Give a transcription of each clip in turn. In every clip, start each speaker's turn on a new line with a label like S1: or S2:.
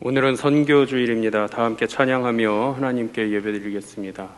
S1: 오늘은 선교주일입니다. 다 함께 찬양하며 하나님께 예배드리겠습니다.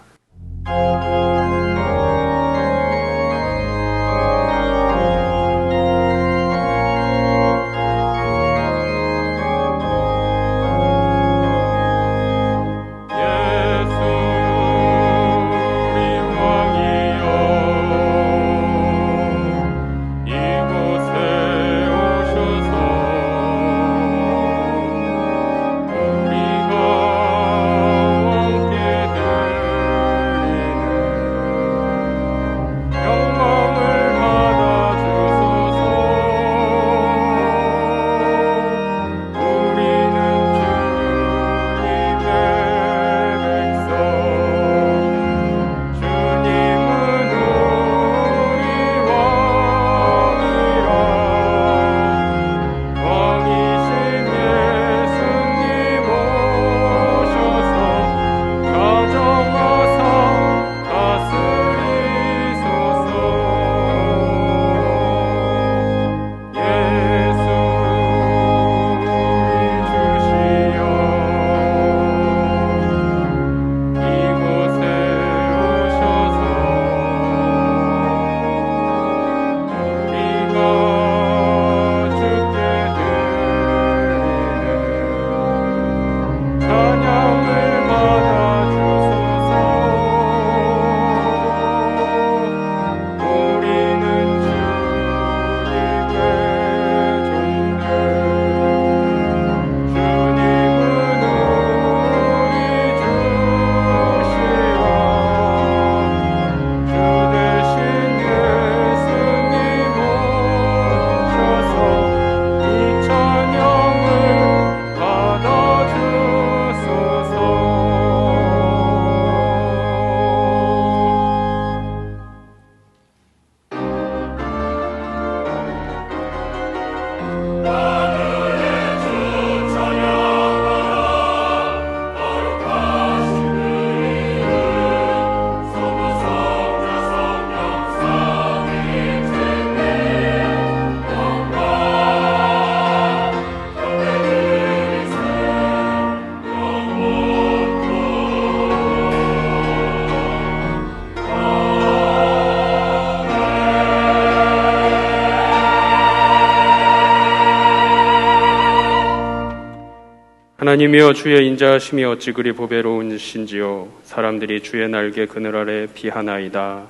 S1: 하나님이여, 주의 인자하심이 어찌 그리 보배로우신지요. 사람들이 주의 날개 그늘 아래 피하나이다.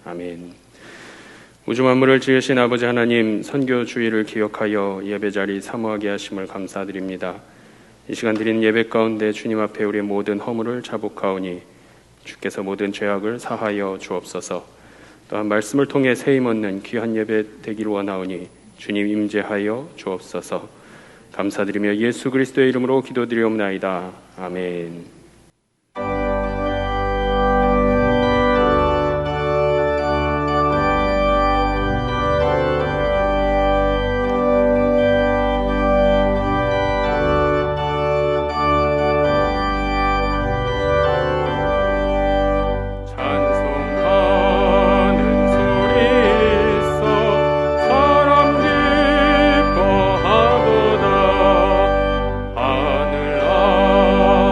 S1: 아멘. 우주 만물을 지으신 아버지 하나님, 선교주의를 기억하여 예배자리 사모하게 하심을 감사드립니다. 이 시간 드린 예배 가운데 주님 앞에 우리의 모든 허물을 자복하오니 주께서 모든 죄악을 사하여 주옵소서. 또한 말씀을 통해 세임 얻는 귀한 예배 되기를 원하오니 주님 임재하여 주옵소서. 감사드리며 예수 그리스도의 이름으로 기도드리옵나이다. 아멘.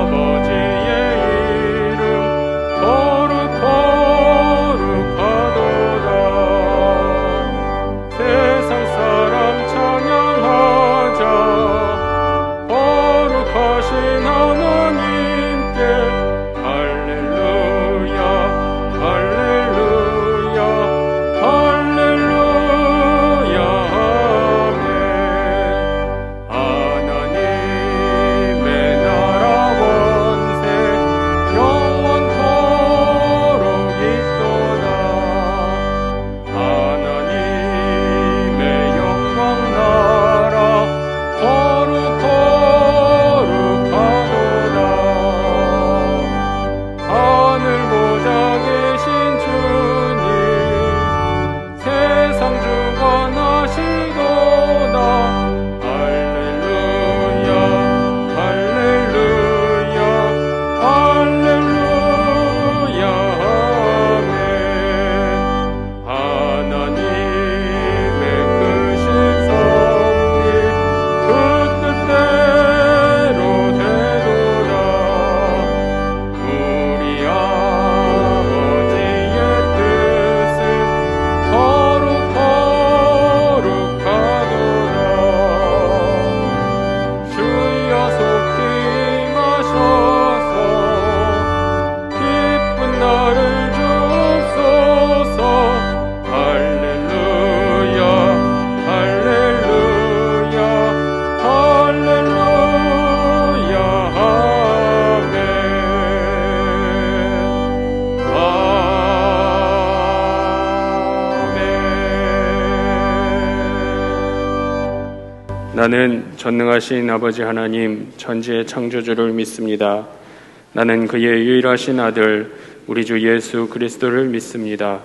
S2: 아버지
S1: 나는 전능하신 아버지 하나님 천지의 창조주를 믿습니다. 나는 그의 유일하신 아들 우리 주 예수 그리스도를 믿습니다.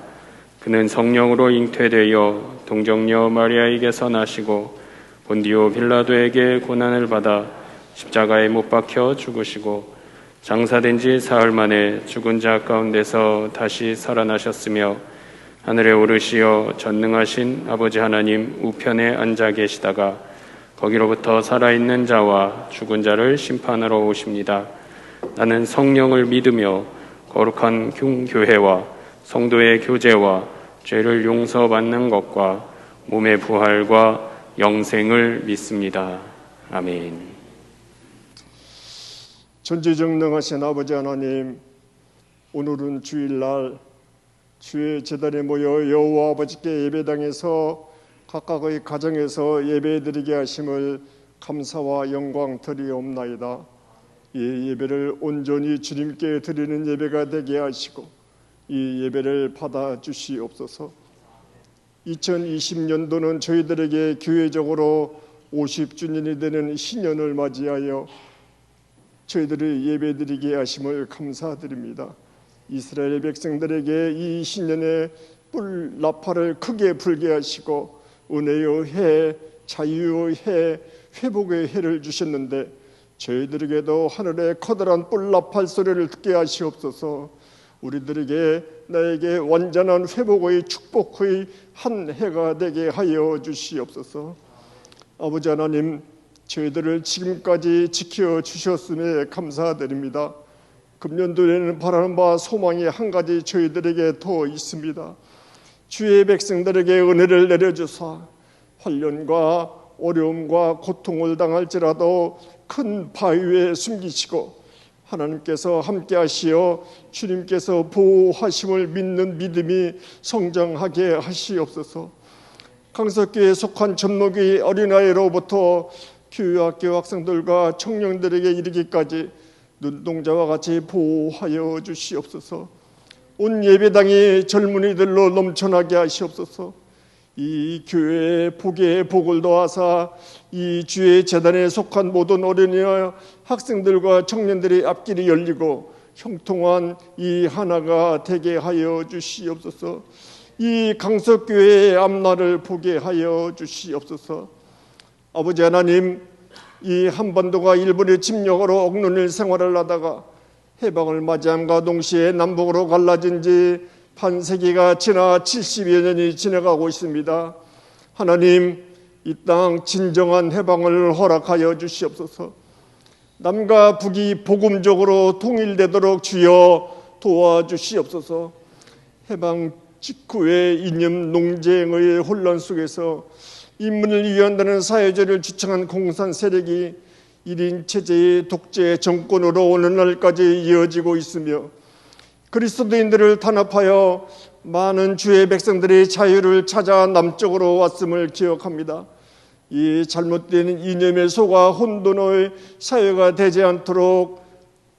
S1: 그는 성령으로 잉태되어 동정녀 마리아에게서 나시고 본디오 빌라도에게 고난을 받아 십자가에 못 박혀 죽으시고 장사된 지 사흘 만에 죽은 자 가운데서 다시 살아나셨으며 하늘에 오르시어 전능하신 아버지 하나님 우편에 앉아 계시다가 거기로부터 살아있는 자와 죽은 자를 심판하러 오십니다. 나는 성령을 믿으며 거룩한 교회와 성도의 교제와 죄를 용서받는 것과 몸의 부활과 영생을 믿습니다. 아멘.
S2: 전지전능하신 아버지 하나님, 오늘은 주일날 주의 제단에 모여 여호와 아버지께 예배당에서 각각의 가정에서 예배드리게 하심을 감사와 영광 드리옵나이다. 이 예배를 온전히 주님께 드리는 예배가 되게 하시고 이 예배를 받아주시옵소서. 2020년도는 저희들에게 교회적으로 50주년이 되는 신년을 맞이하여 저희들이 예배드리게 하심을 감사드립니다. 이스라엘 백성들에게 이 신년에 뿔 나팔을 크게 불게 하시고 은혜의 해, 자유의 해, 회복의 해를 주셨는데 저희들에게도 하늘의 커다란 뿔 나팔 소리를 듣게 하시옵소서. 우리들에게 나에게 완전한 회복의 축복의 한 해가 되게 하여 주시옵소서. 아버지 하나님, 저희들을 지금까지 지켜주셨음에 감사드립니다. 금년도에는 바라는 바 소망이 한 가지 저희들에게 더 있습니다. 주의 백성들에게 은혜를 내려주사 환련과 어려움과 고통을 당할지라도 큰 바위에 숨기시고 하나님께서 함께 하시어 주님께서 보호하심을 믿는 믿음이 성장하게 하시옵소서. 강석교회에 속한 전목이 어린아이로부터 교회학교 학생들과 청년들에게 이르기까지 눈동자와 같이 보호하여 주시옵소서. 온 예배당이 젊은이들로 넘쳐나게 하시옵소서. 이 교회의 복에 복을 더하사 이 주의 제단에 속한 모든 어린이와 학생들과 청년들의 앞길이 열리고 형통한 이 하나가 되게 하여 주시옵소서. 이 강석교회의 앞날을 보게 하여 주시옵소서. 아버지 하나님, 이 한반도가 일본의 침략으로 억눌릴 생활을 하다가 해방을 맞이함과 동시에 남북으로 갈라진 지 반세기가 지나 70여 년이 지나가고 있습니다. 하나님, 이 땅 진정한 해방을 허락하여 주시옵소서. 남과 북이 복음적으로 통일되도록 주여 도와주시옵소서. 해방 직후의 이념 농쟁의 혼란 속에서 인문을 이해한다는 사회주의를 주창한 공산 세력이 1인 체제의 독재 정권으로 오늘날까지 이어지고 있으며 그리스도인들을 탄압하여 많은 주의 백성들이 자유를 찾아 남쪽으로 왔음을 기억합니다. 이 잘못된 이념에 속아 혼돈의 사회가 되지 않도록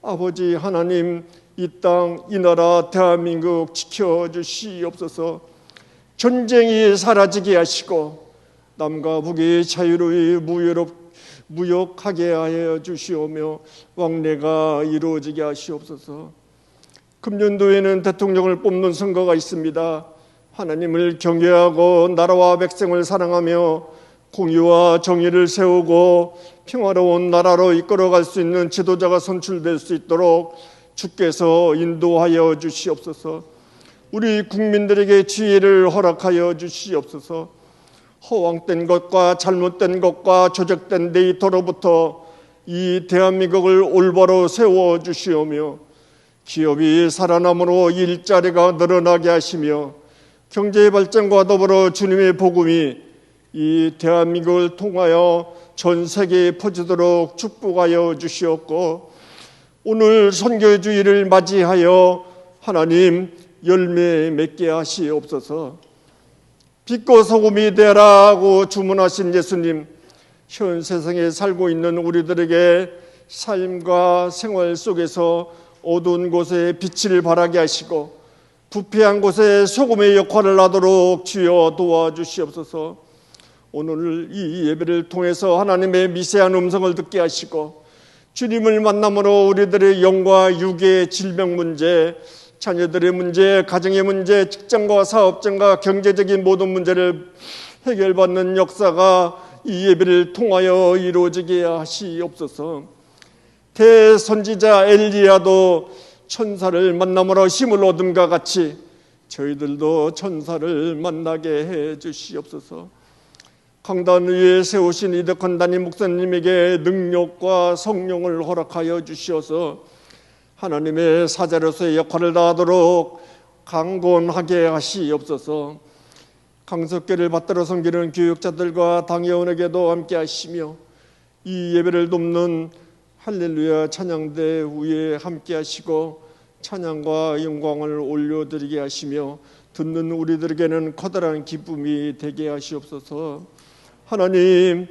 S2: 아버지 하나님, 이 땅, 이 나라 대한민국 지켜주시옵소서. 전쟁이 사라지게 하시고 남과 북이 자유로이 무역하게 하여 주시오며 왕래가 이루어지게 하시옵소서. 금년도에는 대통령을 뽑는 선거가 있습니다. 하나님을 경외하고 나라와 백성을 사랑하며 공의와 정의를 세우고 평화로운 나라로 이끌어갈 수 있는 지도자가 선출될 수 있도록 주께서 인도하여 주시옵소서. 우리 국민들에게 지혜를 허락하여 주시옵소서. 허황된 것과 잘못된 것과 조작된 데이터로부터 이 대한민국을 올바로 세워주시오며 기업이 살아남으로 일자리가 늘어나게 하시며 경제의 발전과 더불어 주님의 복음이 이 대한민국을 통하여 전 세계에 퍼지도록 축복하여 주시옵고 오늘 선교주의를 맞이하여 하나님 열매 맺게 하시옵소서. 빛과 소금이 되라고 주문하신 예수님, 현 세상에 살고 있는 우리들에게 삶과 생활 속에서 어두운 곳에 빛을 발하게 하시고 부패한 곳에 소금의 역할을 하도록 주여 도와주시옵소서. 오늘 이 예배를 통해서 하나님의 미세한 음성을 듣게 하시고 주님을 만남으로 우리들의 영과 육의 질병 문제, 자녀들의 문제, 가정의 문제, 직장과 사업장과 경제적인 모든 문제를 해결받는 역사가 이 예배를 통하여 이루어지게 하시옵소서. 대선지자 엘리야도 천사를 만남으로 힘을 얻음과 같이 저희들도 천사를 만나게 해 주시옵소서. 강단 위에 세우신 이덕헌 담임 목사님에게 능력과 성령을 허락하여 주시어서 하나님의 사자로서의 역할을 다하도록 강건하게 하시옵소서. 강석계를 받들어 섬기는 교육자들과 당회원에게도 함께 하시며 이 예배를 돕는 할렐루야 찬양대 위에 함께 하시고 찬양과 영광을 올려드리게 하시며 듣는 우리들에게는 커다란 기쁨이 되게 하시옵소서. 하나님,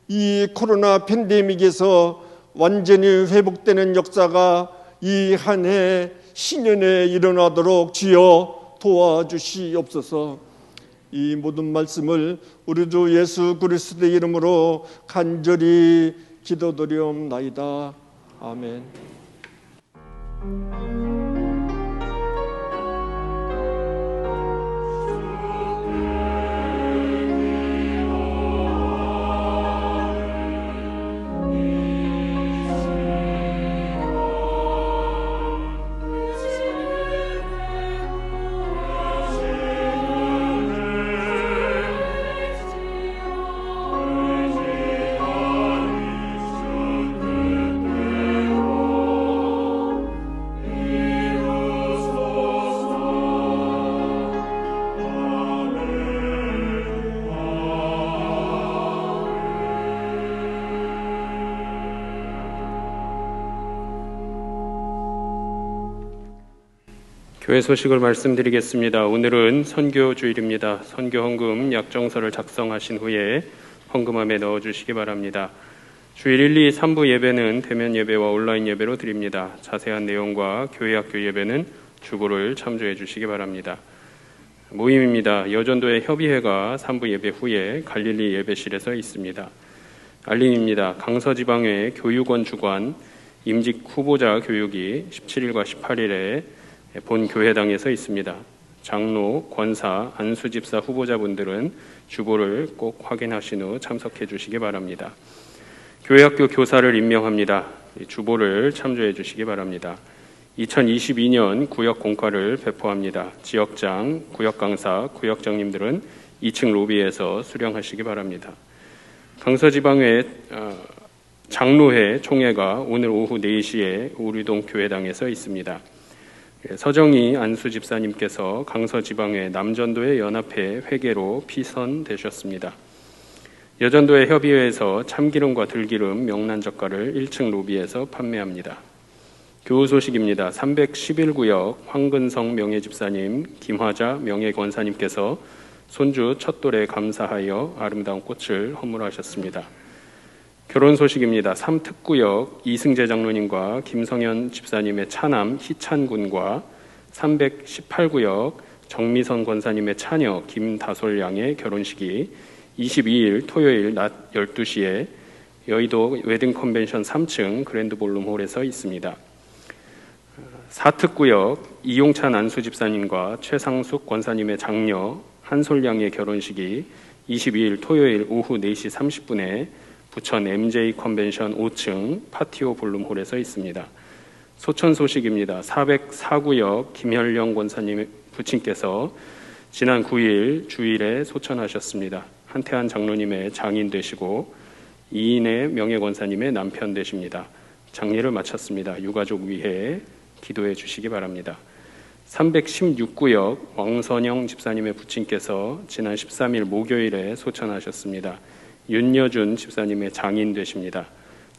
S2: 이 코로나 팬데믹에서 완전히 회복되는 역사가 이 한 해 신년에 일어나도록 주여 도와주시옵소서. 이 모든 말씀을 우리 주 예수 그리스도의 이름으로 간절히 기도드리옵나이다. 아멘.
S1: 교회 소식을 말씀드리겠습니다. 오늘은 선교주일입니다. 선교 헌금 약정서를 작성하신 후에 헌금함에 넣어주시기 바랍니다. 주일 1, 2, 3부 예배는 대면 예배와 온라인 예배로 드립니다. 자세한 내용과 교회 학교 예배는 주보를 참조해 주시기 바랍니다. 모임입니다. 여전도의 협의회가 3부 예배 후에 갈릴리 예배실에서 있습니다. 알림입니다. 강서지방회 교육원 주관 임직 후보자 교육이 17일과 18일에 본 교회당에서 있습니다. 장로, 권사, 안수집사 후보자분들은 주보를 꼭 확인하신 후 참석해 주시기 바랍니다. 교회학교 교사를 임명합니다. 주보를 참조해 주시기 바랍니다. 2022년 구역 공과를 배포합니다. 지역장, 구역강사, 구역장님들은 2층 로비에서 수령하시기 바랍니다. 강서지방회 장로회 총회가 오늘 오후 4시에 우리동 교회당에서 있습니다. 서정희 안수 집사님께서 강서지방회 남전도의 연합회 회계로 피선되셨습니다. 여전도의 협의회에서 참기름과 들기름 명란젓갈을 1층 로비에서 판매합니다. 교우 소식입니다. 311구역 황근성 명예집사님, 김화자 명예권사님께서 손주 첫돌에 감사하여 아름다운 꽃을 헌물하셨습니다. 결혼 소식입니다. 3특구역 이승재 장로님과 김성현 집사님의 차남 희찬군과 318구역 정미선 권사님의 차녀 김다솔 양의 결혼식이 22일 토요일 낮 12시에 여의도 웨딩 컨벤션 3층 그랜드 볼룸홀에서 있습니다. 4특구역 이용찬 안수 집사님과 최상숙 권사님의 장녀 한솔 양의 결혼식이 22일 토요일 오후 4시 30분에 부천 MJ 컨벤션 5층 파티오 볼룸홀에서 있습니다. 소천 소식입니다. 404구역 김현령 권사님 부친께서 지난 9일 주일에 소천하셨습니다. 한태한 장로님의 장인 되시고 이인의 명예권사님의 남편 되십니다. 장례를 마쳤습니다. 유가족 위해 기도해 주시기 바랍니다. 316구역 왕선영 집사님의 부친께서 지난 13일 목요일에 소천하셨습니다. 윤여준 집사님의 장인 되십니다.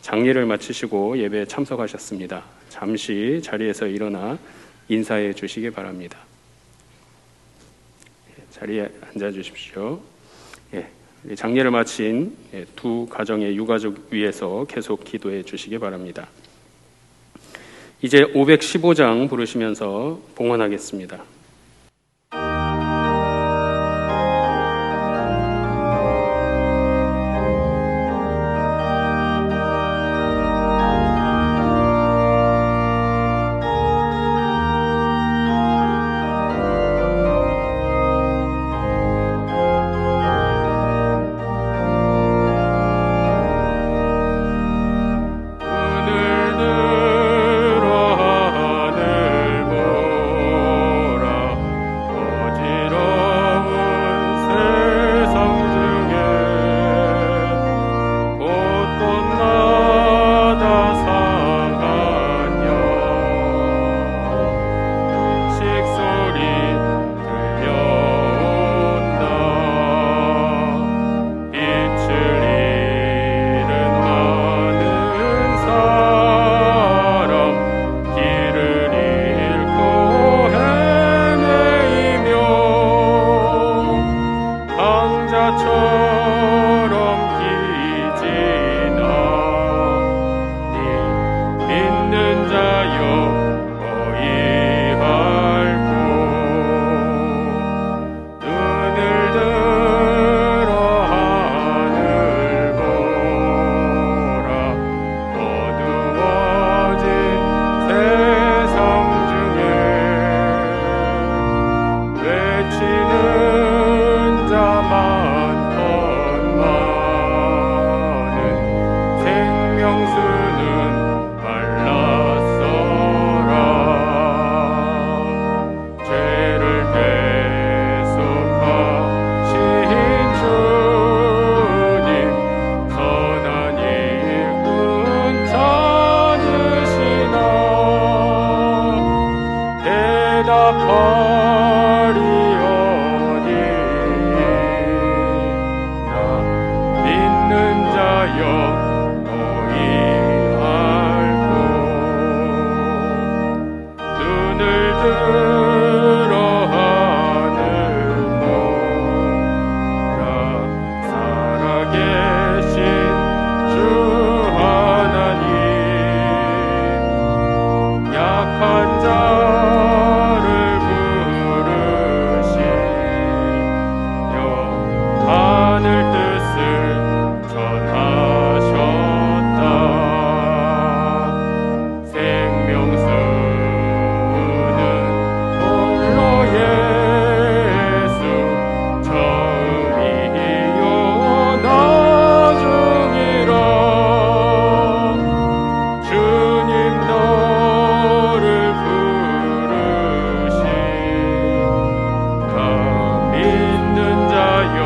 S1: 장례를 마치시고 예배에 참석하셨습니다. 잠시 자리에서 일어나 인사해 주시기 바랍니다. 자리에 앉아 주십시오. 장례를 마친 두 가정의 유가족 위해서 계속 기도해 주시기 바랍니다. 이제 515장 부르시면서 봉헌하겠습니다. 자처럼 기지나니 믿는 자여 어이할고 눈을 들어 하늘 보라 어두워진 세상 중에 외치는 자 많건 많은 생명수는 말랐어라 죄를 대속하신 주님 선한 일꾼 찾으시나 대답하리오니 나 믿는 자여 어이할고 눈을 들어 하늘 보라 살아계신 주 하나님 약한 자를 부르시며 하늘 뜻을 전하셨다 생명수는 홀로 예수 처음이요 나중이라 주님 너를 부르시 나 믿는 자여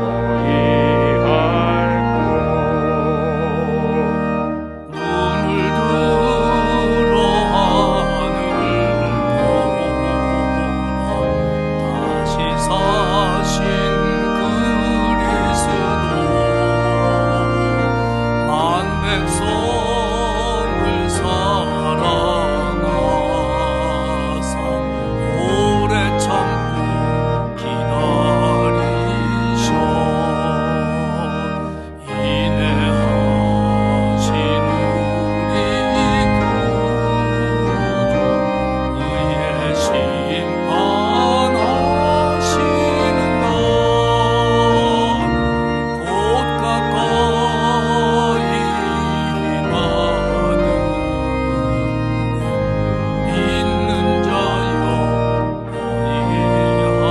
S1: 어이할고
S3: 눈을 들어 하늘 보라 다시 사신 그리스도 만 백성을 사랑하사 오래 참고 기다리셔 인내하신 우리 구주 의의 심판하시는 날 곧 가까이 나는데 믿는 자여 어이할고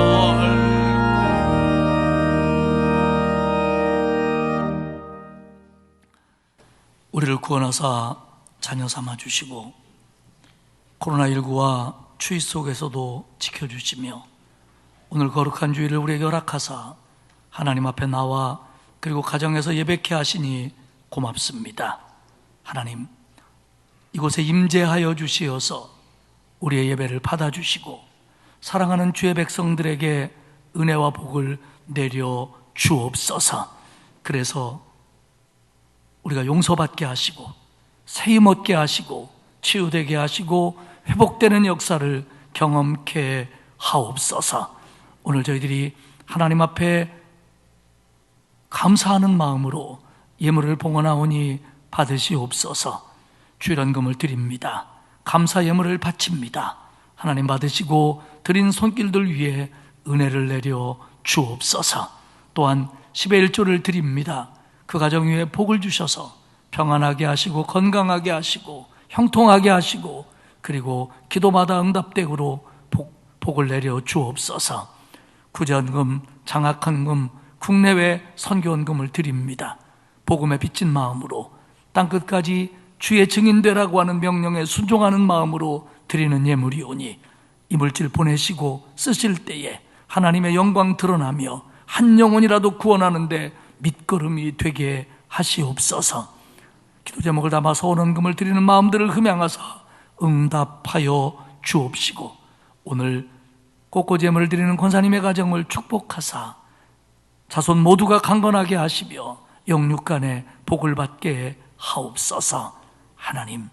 S3: 우리를 구원하사 자녀 삼아 주시고 코로나19와 추위 속에서도 지켜주시며 오늘 거룩한 주일을 우리에게 허락하사 하나님 앞에 나와 그리고 가정에서 예배케 하시니 고맙습니다. 하나님, 이곳에 임재하여 주시어서 우리의 예배를 받아주시고 사랑하는 주의 백성들에게 은혜와 복을 내려 주옵소서. 그래서 우리가 용서받게 하시고 세임 얻게 하시고 치유되게 하시고 회복되는 역사를 경험케 하옵소서. 오늘 저희들이 하나님 앞에 감사하는 마음으로 예물을 봉헌하오니 받으시옵소서. 주일헌금을 드립니다. 감사 예물을 바칩니다. 하나님 받으시고 드린 손길들 위에 은혜를 내려 주옵소서. 또한 10의 1조를 드립니다. 그 가정 위에 복을 주셔서 평안하게 하시고 건강하게 하시고 형통하게 하시고 그리고 기도마다 응답되므로 복을 내려 주옵소서. 구제헌금, 장학헌금, 국내외 선교헌금을 드립니다. 복음에 빚진 마음으로 땅끝까지 주의 증인되라고 하는 명령에 순종하는 마음으로 드리는 예물이오니 이 물질 보내시고 쓰실 때에 하나님의 영광 드러나며 한 영혼이라도 구원하는데 밑거름이 되게 하시옵소서. 기도 제목을 담아 소원헌금을 드리는 마음들을 흠양하사 응답하여 주옵시고 오늘 꽃꽂이제물을 드리는 권사님의 가정을 축복하사 자손 모두가 강건하게 하시며 영육간에 복을 받게 하옵소서. 하나님,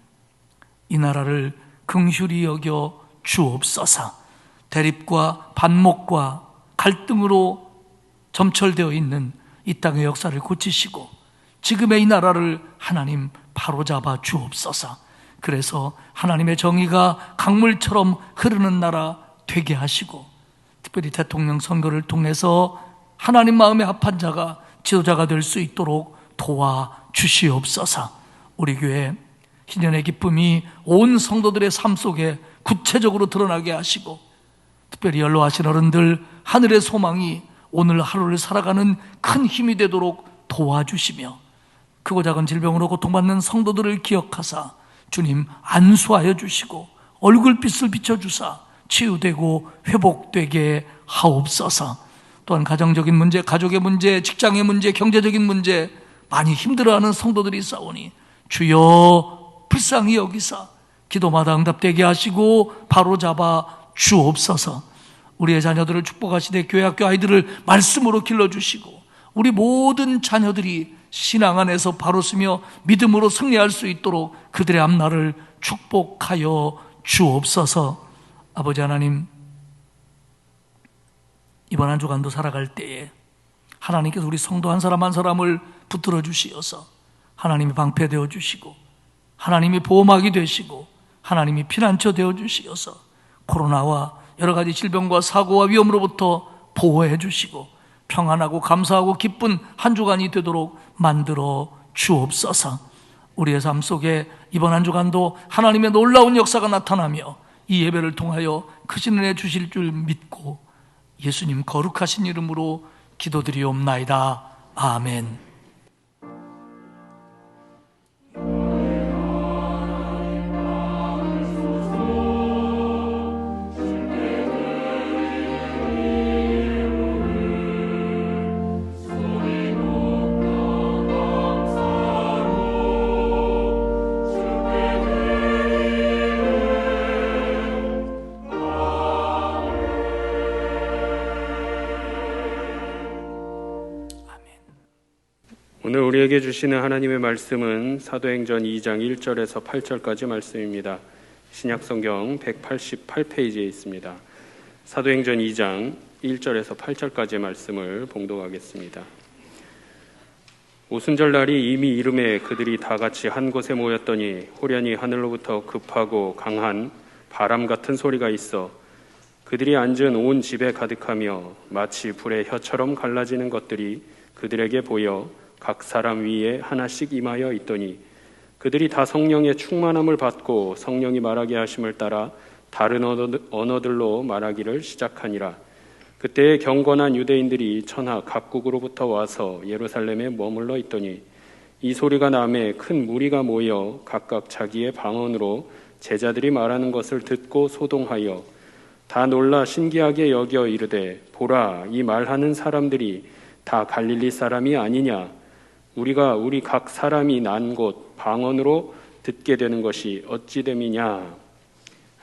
S3: 이 나라를 긍휼히 여겨 주옵소서. 대립과 반목과 갈등으로 점철되어 있는 이 땅의 역사를 고치시고 지금의 이 나라를 하나님 바로잡아 주옵소서. 그래서 하나님의 정의가 강물처럼 흐르는 나라 되게 하시고, 특별히 대통령 선거를 통해서 하나님 마음에 합한 자가 지도자가 될 수 있도록 도와주시옵소서. 우리 교회 희년의 기쁨이 온 성도들의 삶 속에 구체적으로 드러나게 하시고, 특별히 연로하신 어른들 하늘의 소망이 오늘 하루를 살아가는 큰 힘이 되도록 도와주시며, 크고 작은 질병으로 고통받는 성도들을 기억하사 주님 안수하여 주시고 얼굴빛을 비춰주사 치유되고 회복되게 하옵소서. 또한 가정적인 문제, 가족의 문제, 직장의 문제, 경제적인 문제 많이 힘들어하는 성도들이 있사오니 주여 불쌍히 여기사 기도마다 응답되게 하시고 바로잡아 주옵소서. 우리의 자녀들을 축복하시되 교회 학교 아이들을 말씀으로 길러주시고 우리 모든 자녀들이 신앙 안에서 바로 서며 믿음으로 승리할 수 있도록 그들의 앞날을 축복하여 주옵소서. 아버지 하나님, 이번 한 주간도 살아갈 때에 하나님께서 우리 성도 한 사람 한 사람을 붙들어 주시어서 하나님이 방패되어 주시고 하나님이 보호막이 되시고 하나님이 피난처 되어 주시어서 코로나와 여러 가지 질병과 사고와 위험으로부터 보호해 주시고 평안하고 감사하고 기쁜 한 주간이 되도록 만들어 주옵소서. 우리의 삶 속에 이번 한 주간도 하나님의 놀라운 역사가 나타나며 이 예배를 통하여 크신 은혜 주실 줄 믿고 예수님 거룩하신 이름으로 기도드리옵나이다. 아멘.
S1: 오늘 우리에게 주시는 하나님의 말씀은 사도행전 2장 1절에서 8절까지 말씀입니다. 신약성경 188페이지에 있습니다. 사도행전 2장 1절에서 8절까지의 말씀을 봉독하겠습니다. 오순절 날이 이미 이름에 그들이 다 같이 한 곳에 모였더니 호련히 하늘로부터 급하고 강한 바람 같은 소리가 있어 그들이 앉은 온 집에 가득하며 마치 불의 혀처럼 갈라지는 것들이 그들에게 보여 각 사람 위에 하나씩 임하여 있더니 그들이 다 성령의 충만함을 받고 성령이 말하게 하심을 따라 다른 언어들로 말하기를 시작하니라. 그때에 경건한 유대인들이 천하 각국으로부터 와서 예루살렘에 머물러 있더니 이 소리가 나매 큰 무리가 모여 각각 자기의 방언으로 제자들이 말하는 것을 듣고 소동하여 다 놀라 신기하게 여겨 이르되 보라, 이 말하는 사람들이 다 갈릴리 사람이 아니냐? 우리가 우리 각 사람이 난 곳 방언으로 듣게 되는 것이 어찌 됨이냐.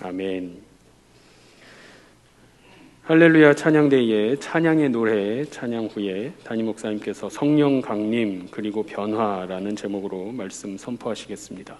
S1: 아멘. 할렐루야 찬양대에 찬양의 노래 찬양 후에 담임 목사님께서 성령 강림 그리고 변화라는 제목으로 말씀 선포하시겠습니다.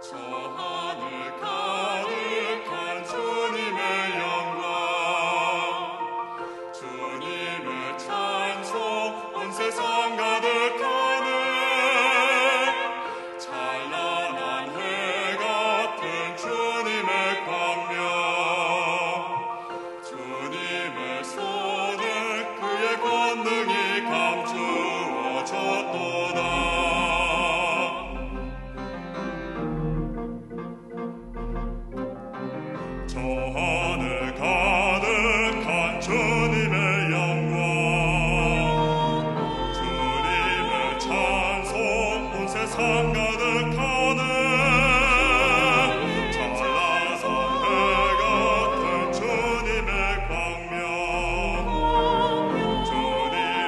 S4: 저 하늘 가득한 주님의 영광, 주님의 찬송 온 세상 가득하네. 찬란한 해 같은 주님의 광명, 주님의 손에 그의 권능이 감추어졌도다. 저 하늘 가득한 주님의 영광, 주님의 찬송 온 세상 가득하네. 찬란한 해 같은 주님의 광명, 주님의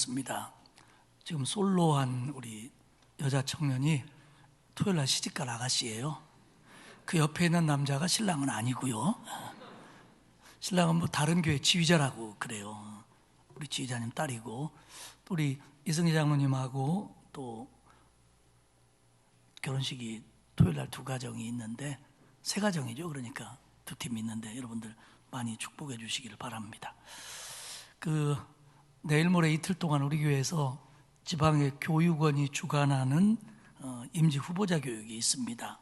S3: 있습니다. 지금 솔로한 우리 여자 청년이 토요일 날 시집갈 아가씨예요. 그 옆에 있는 남자가 신랑은 아니고요. 신랑은 뭐 다른 교회 지휘자라고 그래요. 우리 지휘자님 딸이고, 또 우리 이승희 장로님하고 또 결혼식이 토요일 날 2가정이 있는데, 3가정이죠. 그러니까 2팀이 있는데 여러분들 많이 축복해 주시기를 바랍니다. 내일 모레 이틀 동안 우리 교회에서 지방의 교육원이 주관하는 임지 후보자 교육이 있습니다.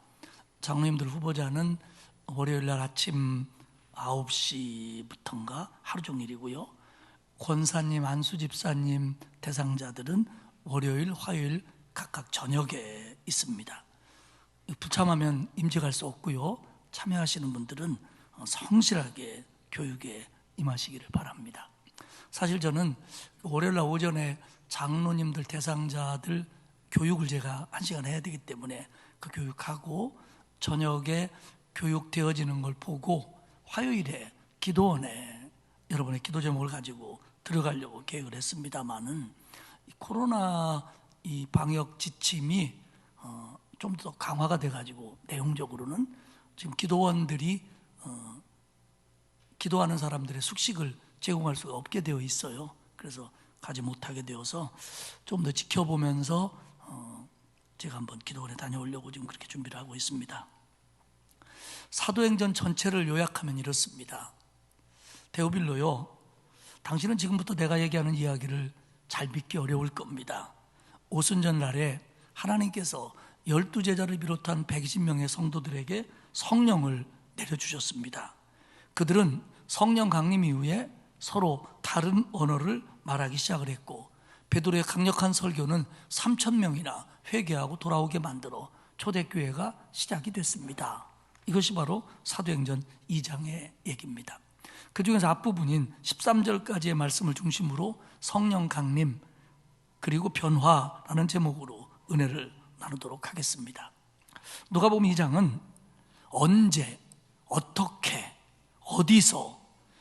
S3: 장로님들 후보자는 월요일 날 아침 9시부터인가 하루 종일이고요. 권사님, 안수 집사님 대상자들은 월요일, 화요일 각각 저녁에 있습니다. 불참하면 임직할 수 없고요. 참여하시는 분들은 성실하게 교육에 임하시기를 바랍니다. 사실 저는 월요일 날 오전에 장로님들 대상자들 교육을 제가 1시간 해야 되기 때문에 그 교육하고 저녁에 교육되어지는 걸 보고 화요일에 기도원에 여러분의 기도 제목을 가지고 들어가려고 계획을 했습니다만은 코로나 이 방역 지침이 좀 더 강화가 돼가지고 내용적으로는 지금 기도원들이 기도하는 사람들의 숙식을 제공할 수가 없게 되어 있어요. 그래서 가지 못하게 되어서 좀 더 지켜보면서 제가 한번 기도원에 다녀오려고 지금 그렇게 준비를 하고 있습니다. 사도행전 전체를 요약하면 이렇습니다. 데오빌로요, 당신은 지금부터 내가 얘기하는 이야기를 잘 믿기 어려울 겁니다. 오순절 날에 하나님께서 12제자를 비롯한 120명의 성도들에게 성령을 내려주셨습니다. 그들은 성령 강림 이후에 서로 다른 언어를 말하기 시작을 했고, 베드로의 강력한 설교는 3,000명이나 회개하고 돌아오게 만들어 초대교회가 시작이 됐습니다. 이것이 바로 사도행전 2장의 얘기입니다. 그 중에서 앞부분인 13절까지의 말씀을 중심으로 성령 강림 그리고 변화라는 제목으로 은혜를 나누도록 하겠습니다. 누가복음 2장은 언제, 어떻게, 어디서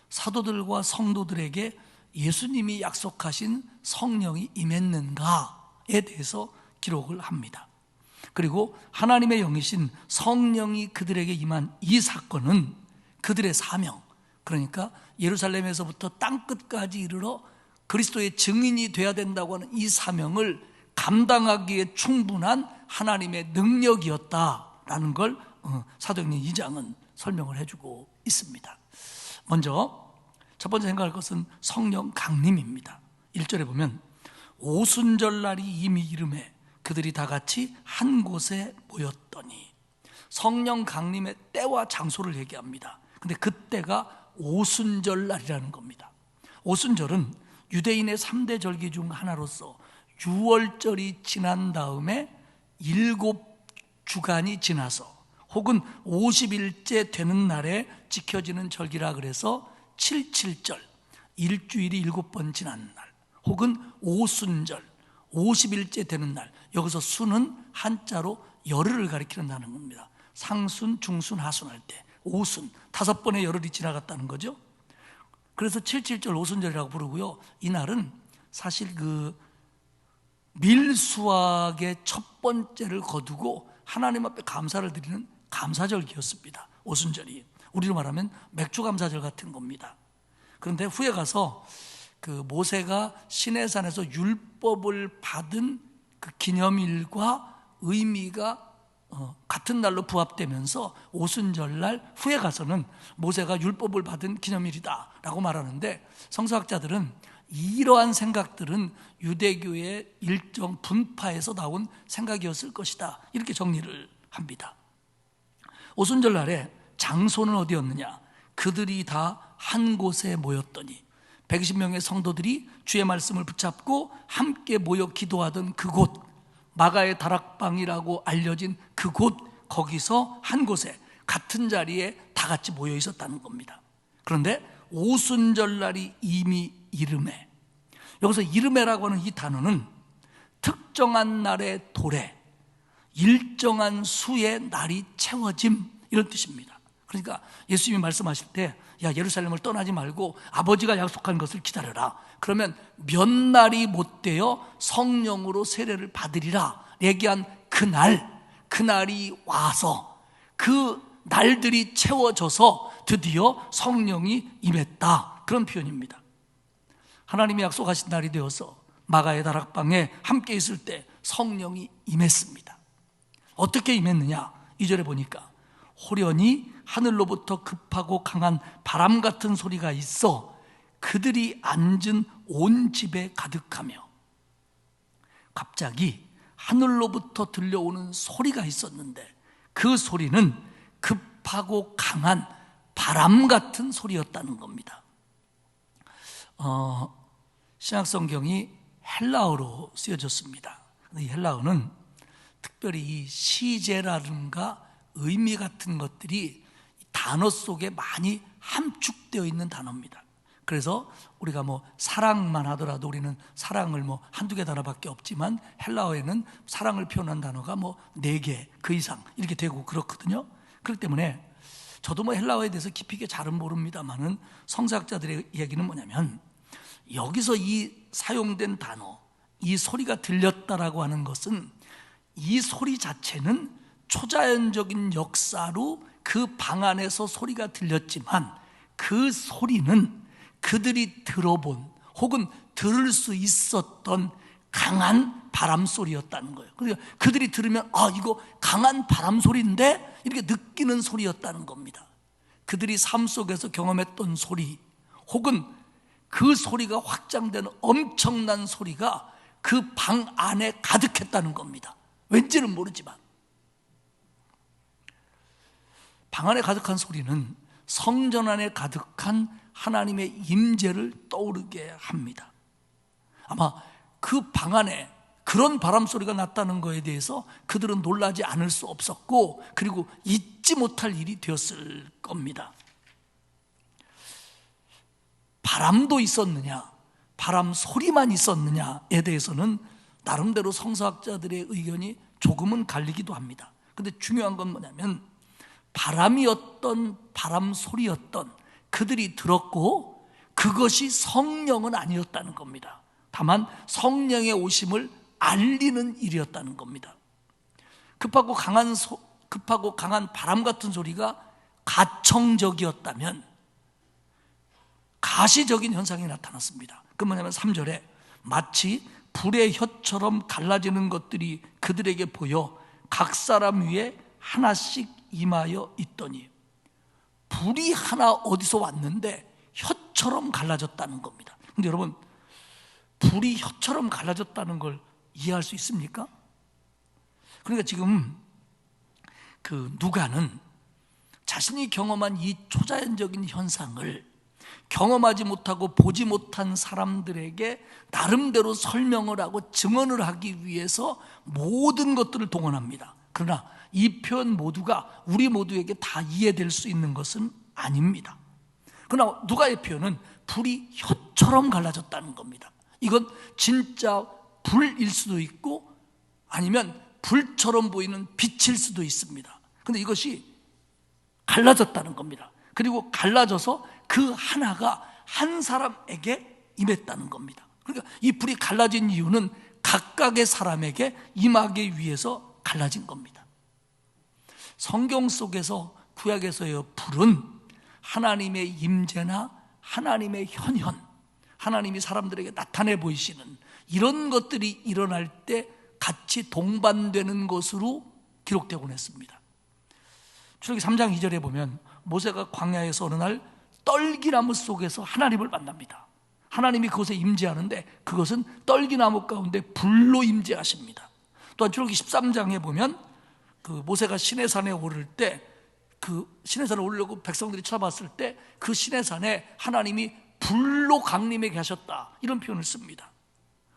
S3: 사도들과 성도들에게 예수님이 약속하신 성령이 임했는가에 대해서 기록을 합니다. 그리고 하나님의 영이신 성령이 그들에게 임한 이 사건은 그들의 사명, 그러니까 예루살렘에서부터 땅끝까지 이르러 그리스도의 증인이 돼야 된다고 하는 이 사명을 감당하기에 충분한 하나님의 능력이었다라는 걸 사도행전 2장은 설명을 해주고 있습니다. 먼저 첫 번째 생각할 것은 성령 강림입니다. 1절에 보면 오순절날이 이미 이름에 그들이 다 같이 한 곳에 모였더니, 성령 강림의 때와 장소를 얘기합니다. 근데 그때가 오순절날이라는 겁니다. 오순절은 유대인의 3대 절기 중 하나로서 6월절이 지난 다음에 7주간이 지나서 혹은 50일째 되는 날에 지켜지는 절기라 그래서 77절, 일주일이 7번 지난 날, 혹은 오순절, 50일째 되는 날. 여기서 순은 한자로 열흘을 가리키는다는 겁니다. 상순, 중순, 하순 할 때 오순, 5번의 열흘이 지나갔다는 거죠. 그래서 77절 오순절이라고 부르고요. 이날은 사실 밀수확의 첫 번째를 거두고 하나님 앞에 감사를 드리는 감사절기였습니다. 오순절이 우리로 말하면 맥주감사절 같은 겁니다. 그런데 후에 가서 모세가 시내산에서 율법을 받은 그 기념일과 의미가 같은 날로 부합되면서 오순절날 후에 가서는 모세가 율법을 받은 기념일이다 라고 말하는데, 성서학자들은 이러한 생각들은 유대교의 일정 분파에서 나온 생각이었을 것이다, 이렇게 정리를 합니다. 오순절날에 장소는 어디였느냐? 그들이 다 한 곳에 모였더니, 120명의 성도들이 주의 말씀을 붙잡고 함께 모여 기도하던 그곳, 마가의 다락방이라고 알려진 그곳, 거기서 한 곳에 같은 자리에 다 같이 모여 있었다는 겁니다. 그런데 오순절날이 이미 이름에, 여기서 이름에라고 하는 이 단어는 특정한 날의 도래, 일정한 수의 날이 채워짐, 이런 뜻입니다. 그러니까 예수님이 말씀하실 때, 야, 예루살렘을 떠나지 말고 아버지가 약속한 것을 기다려라. 그러면 몇 날이 못 되어 성령으로 세례를 받으리라 얘기한 그날이 와서 그 날들이 채워져서 드디어 성령이 임했다. 그런 표현입니다. 하나님이 약속하신 날이 되어서 마가의 다락방에 함께 있을 때 성령이 임했습니다. 어떻게 임했느냐? 2절에 보니까 호련히 하늘로부터 급하고 강한 바람 같은 소리가 있어 그들이 앉은 온 집에 가득하며, 갑자기 하늘로부터 들려오는 소리가 있었는데 그 소리는 급하고 강한 바람 같은 소리였다는 겁니다. 신약성경이 헬라어로 쓰여졌습니다. 이 헬라어는 특별히 이 시제라든가 의미 같은 것들이 단어 속에 많이 함축되어 있는 단어입니다. 그래서 우리가 사랑만 하더라도 우리는 사랑을 한두 개 단어밖에 없지만 헬라어에는 사랑을 표현한 단어가 4개, 그 이상 이렇게 되고 그렇거든요. 그렇기 때문에 저도 헬라어에 대해서 깊이 있게 잘은 모릅니다만은 성서학자들의 얘기는 뭐냐면, 여기서 이 사용된 단어, 이 소리가 들렸다라고 하는 것은 이 소리 자체는 초자연적인 역사로 그 방 안에서 소리가 들렸지만 그 소리는 그들이 들어본 혹은 들을 수 있었던 강한 바람 소리였다는 거예요. 그러니까 그들이 들으면 이거 강한 바람 소리인데 이렇게 느끼는 소리였다는 겁니다. 그들이 삶 속에서 경험했던 소리 혹은 그 소리가 확장되는 엄청난 소리가 그 방 안에 가득했다는 겁니다. 왠지는 모르지만 방 안에 가득한 소리는 성전 안에 가득한 하나님의 임재를 떠오르게 합니다. 아마 그 방 안에 그런 바람 소리가 났다는 것에 대해서 그들은 놀라지 않을 수 없었고, 그리고 잊지 못할 일이 되었을 겁니다. 바람도 있었느냐, 바람 소리만 있었느냐에 대해서는 나름대로 성서학자들의 의견이 조금은 갈리기도 합니다. 그런데 중요한 건 뭐냐면, 바람이었던 바람 소리였던 그들이 들었고 그것이 성령은 아니었다는 겁니다. 다만 성령의 오심을 알리는 일이었다는 겁니다. 급하고 강한 바람 같은 소리가 가청적이었다면 가시적인 현상이 나타났습니다. 그 뭐냐면 3절에 마치 불의 혀처럼 갈라지는 것들이 그들에게 보여 각 사람 위에 하나씩 임하여 있더니, 불이 하나 어디서 왔는데 혀처럼 갈라졌다는 겁니다. 근데 여러분, 불이 혀처럼 갈라졌다는 걸 이해할 수 있습니까? 그러니까 지금 누가는 자신이 경험한 이 초자연적인 현상을 경험하지 못하고 보지 못한 사람들에게 나름대로 설명을 하고 증언을 하기 위해서 모든 것들을 동원합니다. 그러나 이 표현 모두가 우리 모두에게 다 이해될 수 있는 것은 아닙니다. 그러나 누가의 표현은 불이 혀처럼 갈라졌다는 겁니다. 이건 진짜 불일 수도 있고 아니면 불처럼 보이는 빛일 수도 있습니다. 그런데 이것이 갈라졌다는 겁니다. 그리고 갈라져서 그 하나가 한 사람에게 임했다는 겁니다. 그러니까 이 불이 갈라진 이유는 각각의 사람에게 임하기 위해서 갈라진 겁니다. 성경 속에서 구약에서의 불은 하나님의 임재나 하나님의 현현, 하나님이 사람들에게 나타내 보이시는 이런 것들이 일어날 때 같이 동반되는 것으로 기록되곤 했습니다. 출애굽기 3장 2절에 보면 모세가 광야에서 어느 날 떨기나무 속에서 하나님을 만납니다. 하나님이 그곳에 임재하는데 그것은 떨기나무 가운데 불로 임재하십니다. 또한 출애굽기 13장에 보면 모세가 시내산에 오를 때 시내산에 오르려고 백성들이 쳐봤을 때 그 시내산에 하나님이 불로 강림해 계셨다, 이런 표현을 씁니다.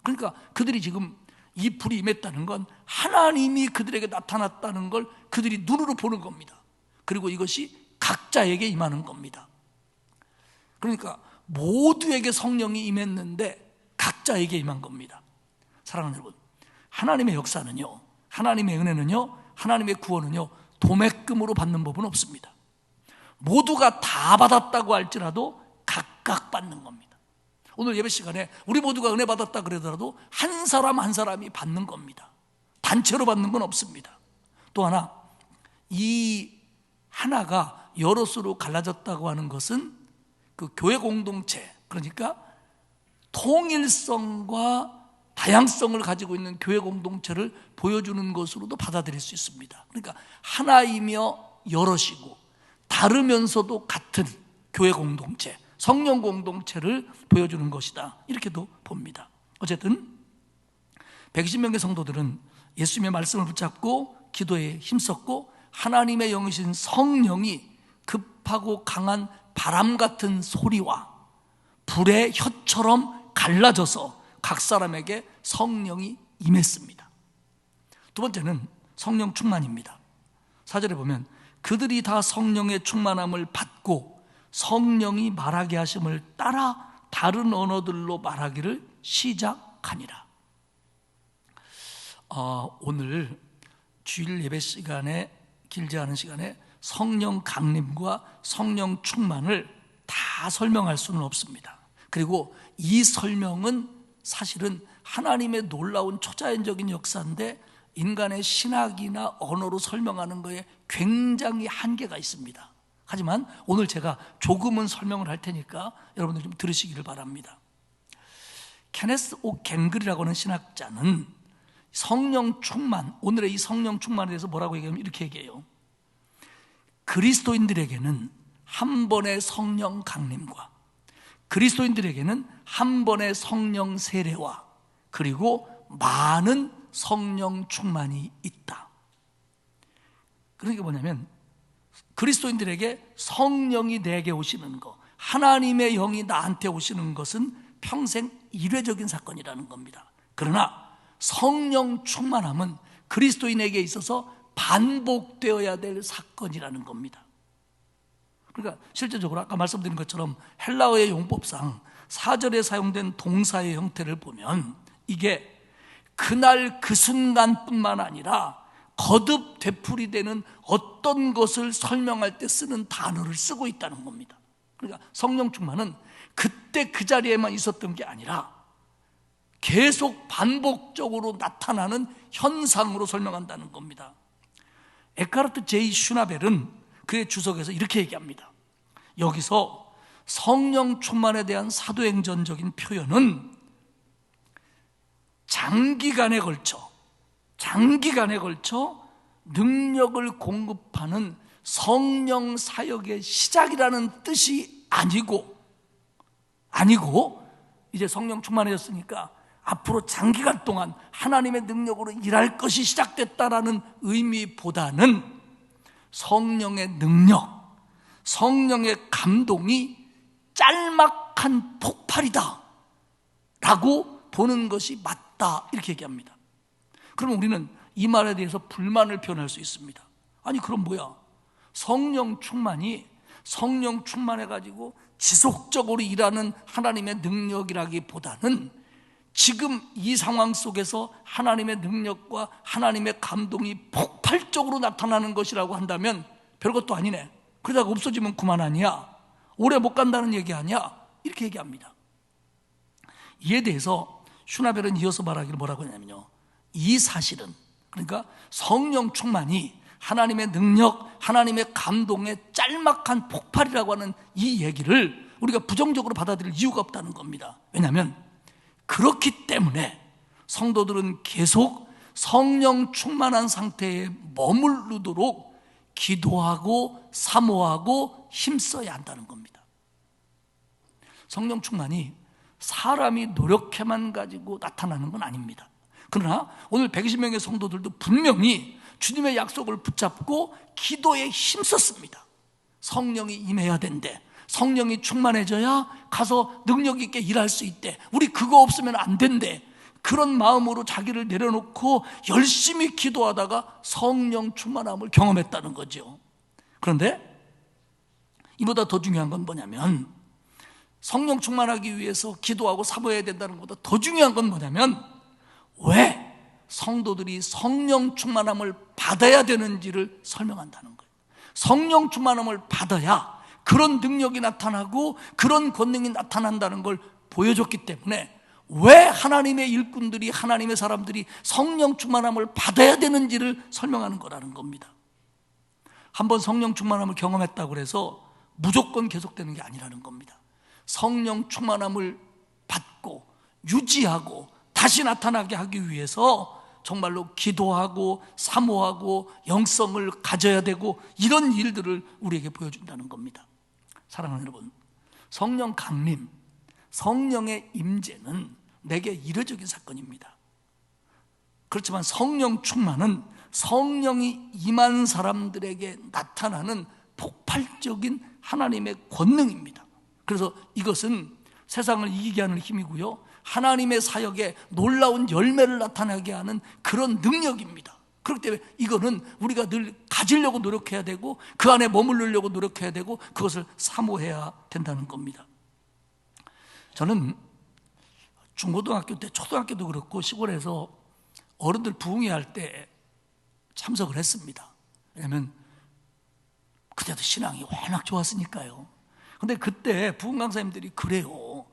S3: 그러니까 그들이 지금 이 불이 임했다는 건 하나님이 그들에게 나타났다는 걸 그들이 눈으로 보는 겁니다. 그리고 이것이 각자에게 임하는 겁니다. 그러니까 모두에게 성령이 임했는데 각자에게 임한 겁니다. 사랑하는 여러분, 하나님의 역사는요, 하나님의 은혜는요, 하나님의 구원은요, 도매금으로 받는 법은 없습니다. 모두가 다 받았다고 할지라도 각각 받는 겁니다. 오늘 예배 시간에 우리 모두가 은혜 받았다 그러더라도 한 사람 한 사람이 받는 겁니다. 단체로 받는 건 없습니다. 또 하나, 이 하나가 여럿으로 갈라졌다고 하는 것은 그 교회 공동체, 그러니까 통일성과 다양성을 가지고 있는 교회 공동체를 보여주는 것으로도 받아들일 수 있습니다. 그러니까 하나이며 여럿이고 다르면서도 같은 교회 공동체, 성령 공동체를 보여주는 것이다, 이렇게도 봅니다. 어쨌든 120명의 성도들은 예수님의 말씀을 붙잡고 기도에 힘썼고 하나님의 영이신 성령이 급하고 강한 바람 같은 소리와 불의 혀처럼 갈라져서 각 사람에게 성령이 임했습니다. 두 번째는 성령 충만입니다. 4절에 보면 그들이 다 성령의 충만함을 받고 성령이 말하게 하심을 따라 다른 언어들로 말하기를 시작하니라. 오늘 주일 예배 시간에, 길지 않은 시간에 성령 강림과 성령 충만을 다 설명할 수는 없습니다. 그리고 이 설명은 사실은 하나님의 놀라운 초자연적인 역사인데 인간의 신학이나 언어로 설명하는 것에 굉장히 한계가 있습니다. 하지만 오늘 제가 조금은 설명을 할 테니까 여러분들 좀 들으시기를 바랍니다. 케네스 오 갱글이라고 하는 신학자는 성령 충만, 오늘의 이 성령 충만에 대해서 뭐라고 얘기하면 이렇게 얘기해요. 그리스도인들에게는 한 번의 성령 강림과 그리스도인들에게는 한 번의 성령 세례와 그리고 많은 성령 충만이 있다. 그러니까 뭐냐면 그리스도인들에게 성령이 내게 오시는 것, 하나님의 영이 나한테 오시는 것은 평생 일회적인 사건이라는 겁니다. 그러나 성령 충만함은 그리스도인에게 있어서 반복되어야 될 사건이라는 겁니다. 그러니까 실제적으로 아까 말씀드린 것처럼 헬라어의 용법상 4절에 사용된 동사의 형태를 보면 이게 그날 그 순간뿐만 아니라 거듭 되풀이되는 어떤 것을 설명할 때 쓰는 단어를 쓰고 있다는 겁니다. 그러니까 성령 충만은 그때 그 자리에만 있었던 게 아니라 계속 반복적으로 나타나는 현상으로 설명한다는 겁니다. 에카르트 제이 슈나벨은 그의 주석에서 이렇게 얘기합니다. 여기서 성령 충만에 대한 사도행전적인 표현은 장기간에 걸쳐 능력을 공급하는 성령 사역의 시작이라는 뜻이 아니고 이제 성령 충만해졌으니까 앞으로 장기간 동안 하나님의 능력으로 일할 것이 시작됐다라는 의미보다는 성령의 능력, 성령의 감동이 짤막한 폭발이다 라고 보는 것이 맞다, 이렇게 얘기합니다. 그럼 우리는 이 말에 대해서 불만을 표현할 수 있습니다. 아니 그럼 뭐야? 성령 충만해가지고 지속적으로 일하는 하나님의 능력이라기보다는 지금 이 상황 속에서 하나님의 능력과 하나님의 감동이 폭발적으로 나타나는 것이라고 한다면 별것도 아니네, 그러다가 없어지면 그만 아니야, 오래 못 간다는 얘기 아니야, 이렇게 얘기합니다. 이에 대해서 슈나벨은 이어서 말하기를 뭐라고 하냐면요, 이 사실은, 그러니까 성령 충만이 하나님의 능력, 하나님의 감동의 짤막한 폭발이라고 하는 이 얘기를 우리가 부정적으로 받아들일 이유가 없다는 겁니다. 왜냐하면 그렇기 때문에 성도들은 계속 성령 충만한 상태에 머무르도록 기도하고 사모하고 힘써야 한다는 겁니다. 성령 충만이 사람이 노력해만 가지고 나타나는 건 아닙니다. 그러나 오늘 120명의 성도들도 분명히 주님의 약속을 붙잡고 기도에 힘썼습니다. 성령이 임해야 된대, 성령이 충만해져야 가서 능력 있게 일할 수 있대, 우리 그거 없으면 안 된대, 그런 마음으로 자기를 내려놓고 열심히 기도하다가 성령 충만함을 경험했다는 거죠. 그런데 이보다 더 중요한 건 뭐냐면, 성령 충만하기 위해서 기도하고 사모해야 된다는 것보다 더 중요한 건 뭐냐면, 왜 성도들이 성령 충만함을 받아야 되는지를 설명한다는 거예요. 성령 충만함을 받아야 그런 능력이 나타나고 그런 권능이 나타난다는 걸 보여줬기 때문에 왜 하나님의 일꾼들이, 하나님의 사람들이 성령 충만함을 받아야 되는지를 설명하는 거라는 겁니다. 한번 성령 충만함을 경험했다고 해서 무조건 계속되는 게 아니라는 겁니다. 성령 충만함을 받고 유지하고 다시 나타나게 하기 위해서 정말로 기도하고 사모하고 영성을 가져야 되고 이런 일들을 우리에게 보여준다는 겁니다. 사랑하는 여러분, 성령 강림, 성령의 임재는 내게 이례적인 사건입니다. 그렇지만 성령 충만은 성령이 임한 사람들에게 나타나는 폭발적인 하나님의 권능입니다. 그래서 이것은 세상을 이기게 하는 힘이고요, 하나님의 사역에 놀라운 열매를 나타나게 하는 그런 능력입니다. 그렇기 때문에 이거는 우리가 늘 가지려고 노력해야 되고 그 안에 머무르려고 노력해야 되고 그것을 사모해야 된다는 겁니다. 저는 중고등학교 때, 초등학교도 그렇고 시골에서 어른들 부흥회 할 때 참석을 했습니다. 왜냐하면 그때도 신앙이 워낙 좋았으니까요. 근데 그때 부흥 강사님들이 그래요.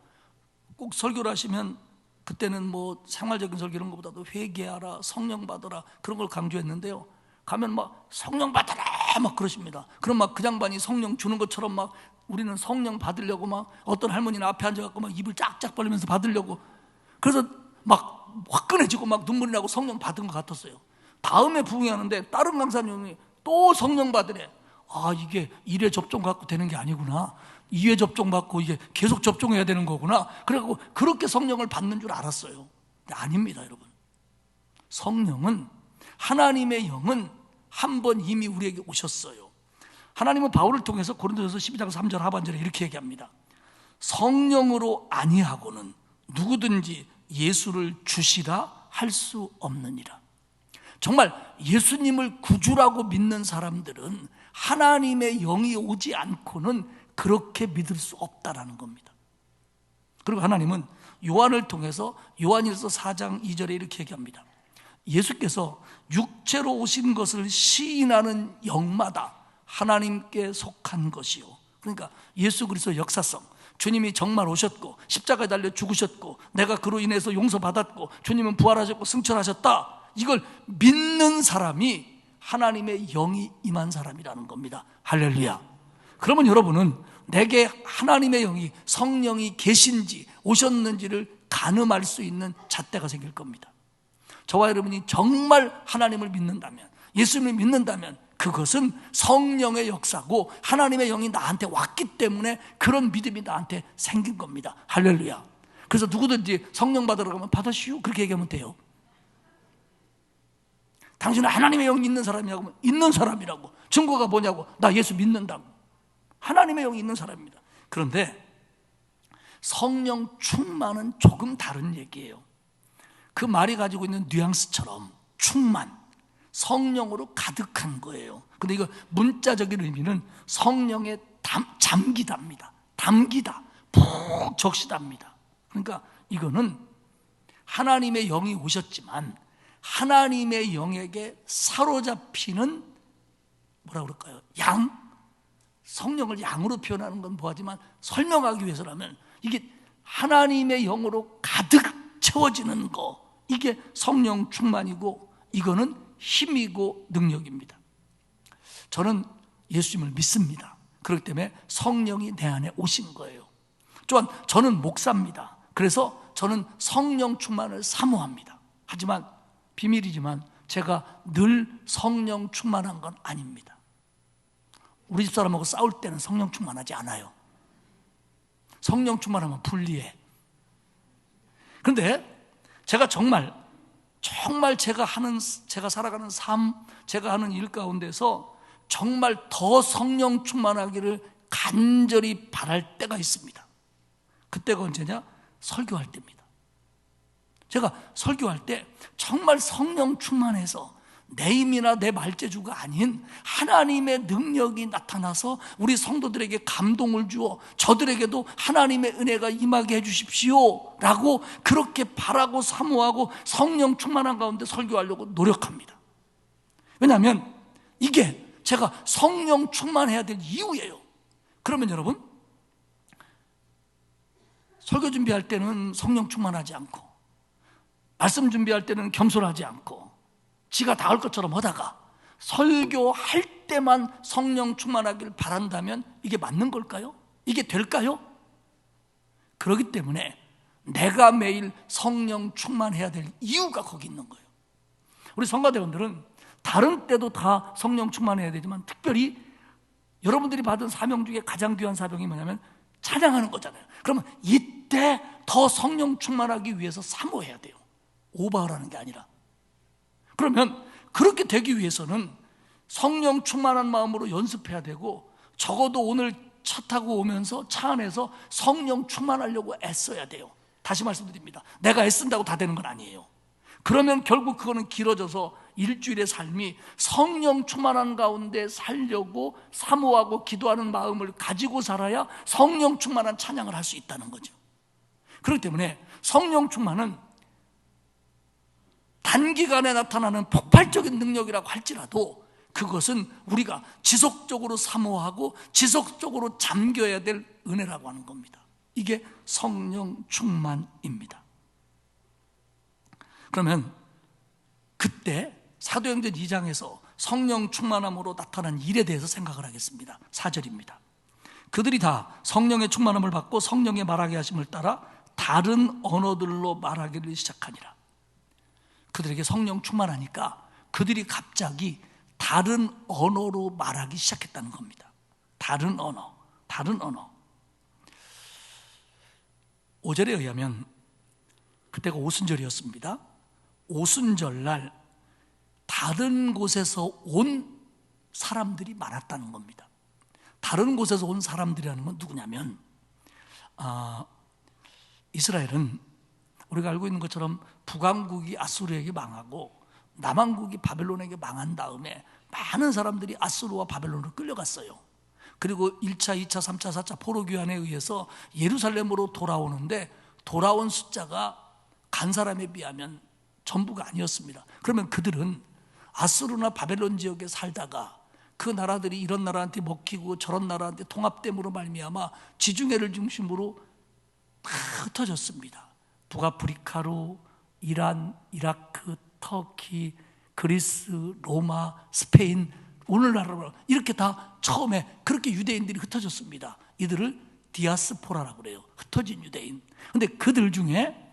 S3: 꼭 설교를 하시면 그때는 뭐 생활적인 설교 이런 것보다도 회개하라, 성령 받아라 그런 걸 강조했는데요. 가면 막 성령 받아라 막 그러십니다. 그럼 막 그 양반이 성령 주는 것처럼 막 우리는 성령 받으려고 막 어떤 할머니는 앞에 앉아갖고 막 입을 쫙쫙 벌리면서 받으려고, 그래서 막 화끈해지고 막 눈물이 나고 성령 받은 것 같았어요. 다음에 부흥하는데 다른 강사님이 또 성령 받으래. 아, 이게 1회 접종 갖고 되는 게 아니구나, 2회 접종 받고 이게 계속 접종해야 되는 거구나. 그래갖고 그렇게 성령을 받는 줄 알았어요. 근데 아닙니다, 여러분. 성령은, 하나님의 영은 한 번 이미 우리에게 오셨어요. 하나님은 바울을 통해서 고린도전서 12장 3절 하반절에 이렇게 얘기합니다. 성령으로 아니하고는 누구든지 예수를 주시라 할 수 없느니라. 정말 예수님을 구주라고 믿는 사람들은 하나님의 영이 오지 않고는 그렇게 믿을 수 없다라는 겁니다. 그리고 하나님은 요한을 통해서 요한일서 4장 2절에 이렇게 얘기합니다. 예수께서 육체로 오신 것을 시인하는 영마다 하나님께 속한 것이요. 그러니까 예수 그리스도의 역사성, 주님이 정말 오셨고 십자가에 달려 죽으셨고 내가 그로 인해서 용서받았고 주님은 부활하셨고 승천하셨다, 이걸 믿는 사람이 하나님의 영이 임한 사람이라는 겁니다. 할렐루야. 그러면 여러분은 내게 하나님의 영이, 성령이 계신지 오셨는지를 가늠할 수 있는 잣대가 생길 겁니다. 저와 여러분이 정말 하나님을 믿는다면, 예수님을 믿는다면 그것은 성령의 역사고 하나님의 영이 나한테 왔기 때문에 그런 믿음이 나한테 생긴 겁니다. 할렐루야. 그래서 누구든지 성령 받으러 가면 받으시오 그렇게 얘기하면 돼요. 당신은 하나님의 영이 있는 사람이라고 하면 있는 사람이라고. 증거가 뭐냐고, 나 예수 믿는다고. 하나님의 영이 있는 사람입니다. 그런데 성령 충만은 조금 다른 얘기예요. 그 말이 가지고 있는 뉘앙스처럼 충만, 성령으로 가득한 거예요. 근데 이거 문자적인 의미는 성령에 잠기다입니다. 담기다, 푹 적시답니다. 그러니까 이거는 하나님의 영이 오셨지만 하나님의 영에게 사로잡히는, 뭐라 그럴까요? 양? 성령을 양으로 표현하는 건 뭐하지만 설명하기 위해서라면 이게 하나님의 영으로 가득 채워지는 거, 이게 성령 충만이고 이거는 힘이고 능력입니다. 저는 예수님을 믿습니다. 그렇기 때문에 성령이 내 안에 오신 거예요. 또한 저는 목사입니다. 그래서 저는 성령 충만을 사모합니다. 하지만 비밀이지만 제가 늘 성령 충만한 건 아닙니다. 우리 집사람하고 싸울 때는 성령 충만하지 않아요. 성령 충만하면 불리해. 그런데 제가 정말 제가 살아가는 삶, 제가 하는 일 가운데서 정말 더 성령 충만하기를 간절히 바랄 때가 있습니다. 그때가 언제냐? 설교할 때입니다. 제가 설교할 때 정말 성령 충만해서 내 힘이나 내 말재주가 아닌 하나님의 능력이 나타나서 우리 성도들에게 감동을 주어 저들에게도 하나님의 은혜가 임하게 해주십시오 라고 그렇게 바라고 사모하고 성령 충만한 가운데 설교하려고 노력합니다. 왜냐하면 이게 제가 성령 충만해야 될 이유예요. 그러면 여러분, 설교 준비할 때는 성령 충만하지 않고, 말씀 준비할 때는 겸손하지 않고, 지가 다 할 것처럼 하다가 설교할 때만 성령 충만하길 바란다면 이게 맞는 걸까요? 이게 될까요? 그렇기 때문에 내가 매일 성령 충만해야 될 이유가 거기 있는 거예요. 우리 성가대원들은 다른 때도 다 성령 충만해야 되지만 특별히 여러분들이 받은 사명 중에 가장 귀한 사명이 뭐냐면 찬양하는 거잖아요. 그러면 이때 더 성령 충만하기 위해서 사모해야 돼요. 오버하라는 게 아니라. 그러면 그렇게 되기 위해서는 성령 충만한 마음으로 연습해야 되고, 적어도 오늘 차 타고 오면서 차 안에서 성령 충만하려고 애써야 돼요. 다시 말씀드립니다. 내가 애쓴다고 다 되는 건 아니에요. 그러면 결국 그거는 길어져서 일주일의 삶이 성령 충만한 가운데 살려고 사모하고 기도하는 마음을 가지고 살아야 성령 충만한 찬양을 할 수 있다는 거죠. 그렇기 때문에 성령 충만은 단기간에 나타나는 폭발적인 능력이라고 할지라도 그것은 우리가 지속적으로 사모하고 지속적으로 잠겨야 될 은혜라고 하는 겁니다. 이게 성령 충만입니다. 그러면 그때 사도행전 2장에서 성령 충만함으로 나타난 일에 대해서 생각을 하겠습니다. 4절입니다. 그들이 다 성령의 충만함을 받고 성령의 말하게 하심을 따라 다른 언어들로 말하기를 시작하니라. 그들에게 성령 충만하니까 그들이 갑자기 다른 언어로 말하기 시작했다는 겁니다. 다른 언어. 5절에 의하면 그때가 오순절이었습니다. 오순절날 다른 곳에서 온 사람들이 많았다는 겁니다. 다른 곳에서 온 사람들이라는 건 누구냐면 이스라엘은 우리가 알고 있는 것처럼 북왕국이 아수르에게 망하고 남왕국이 바벨론에게 망한 다음에 많은 사람들이 아수르와 바벨론으로 끌려갔어요. 그리고 1차, 2차, 3차, 4차 포로귀환에 의해서 예루살렘으로 돌아오는데 돌아온 숫자가 간 사람에 비하면 전부가 아니었습니다. 그러면 그들은 아수르나 바벨론 지역에 살다가 그 나라들이 이런 나라한테 먹히고 저런 나라한테 통합됨으로 말미암아 지중해를 중심으로 다 흩어졌습니다. 북아프리카로 이란, 이라크, 터키, 그리스, 로마, 스페인, 오늘날로 이렇게 다 처음에 그렇게 유대인들이 흩어졌습니다. 이들을 디아스포라라고 그래요. 흩어진 유대인. 근데 그들 중에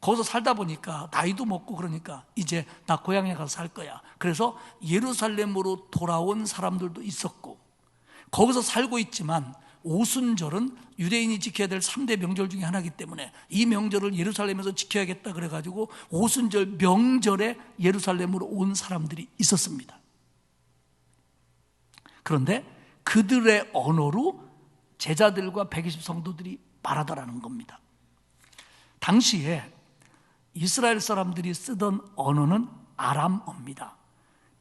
S3: 거기서 살다 보니까 나이도 먹고 그러니까 이제 나 고향에 가서 살 거야. 그래서 예루살렘으로 돌아온 사람들도 있었고, 거기서 살고 있지만 오순절은 유대인이 지켜야 될 3대 명절 중에 하나이기 때문에 이 명절을 예루살렘에서 지켜야겠다 그래가지고 오순절 명절에 예루살렘으로 온 사람들이 있었습니다. 그런데 그들의 언어로 제자들과 120 성도들이 말하더라는 겁니다. 당시에 이스라엘 사람들이 쓰던 언어는 아람어입니다.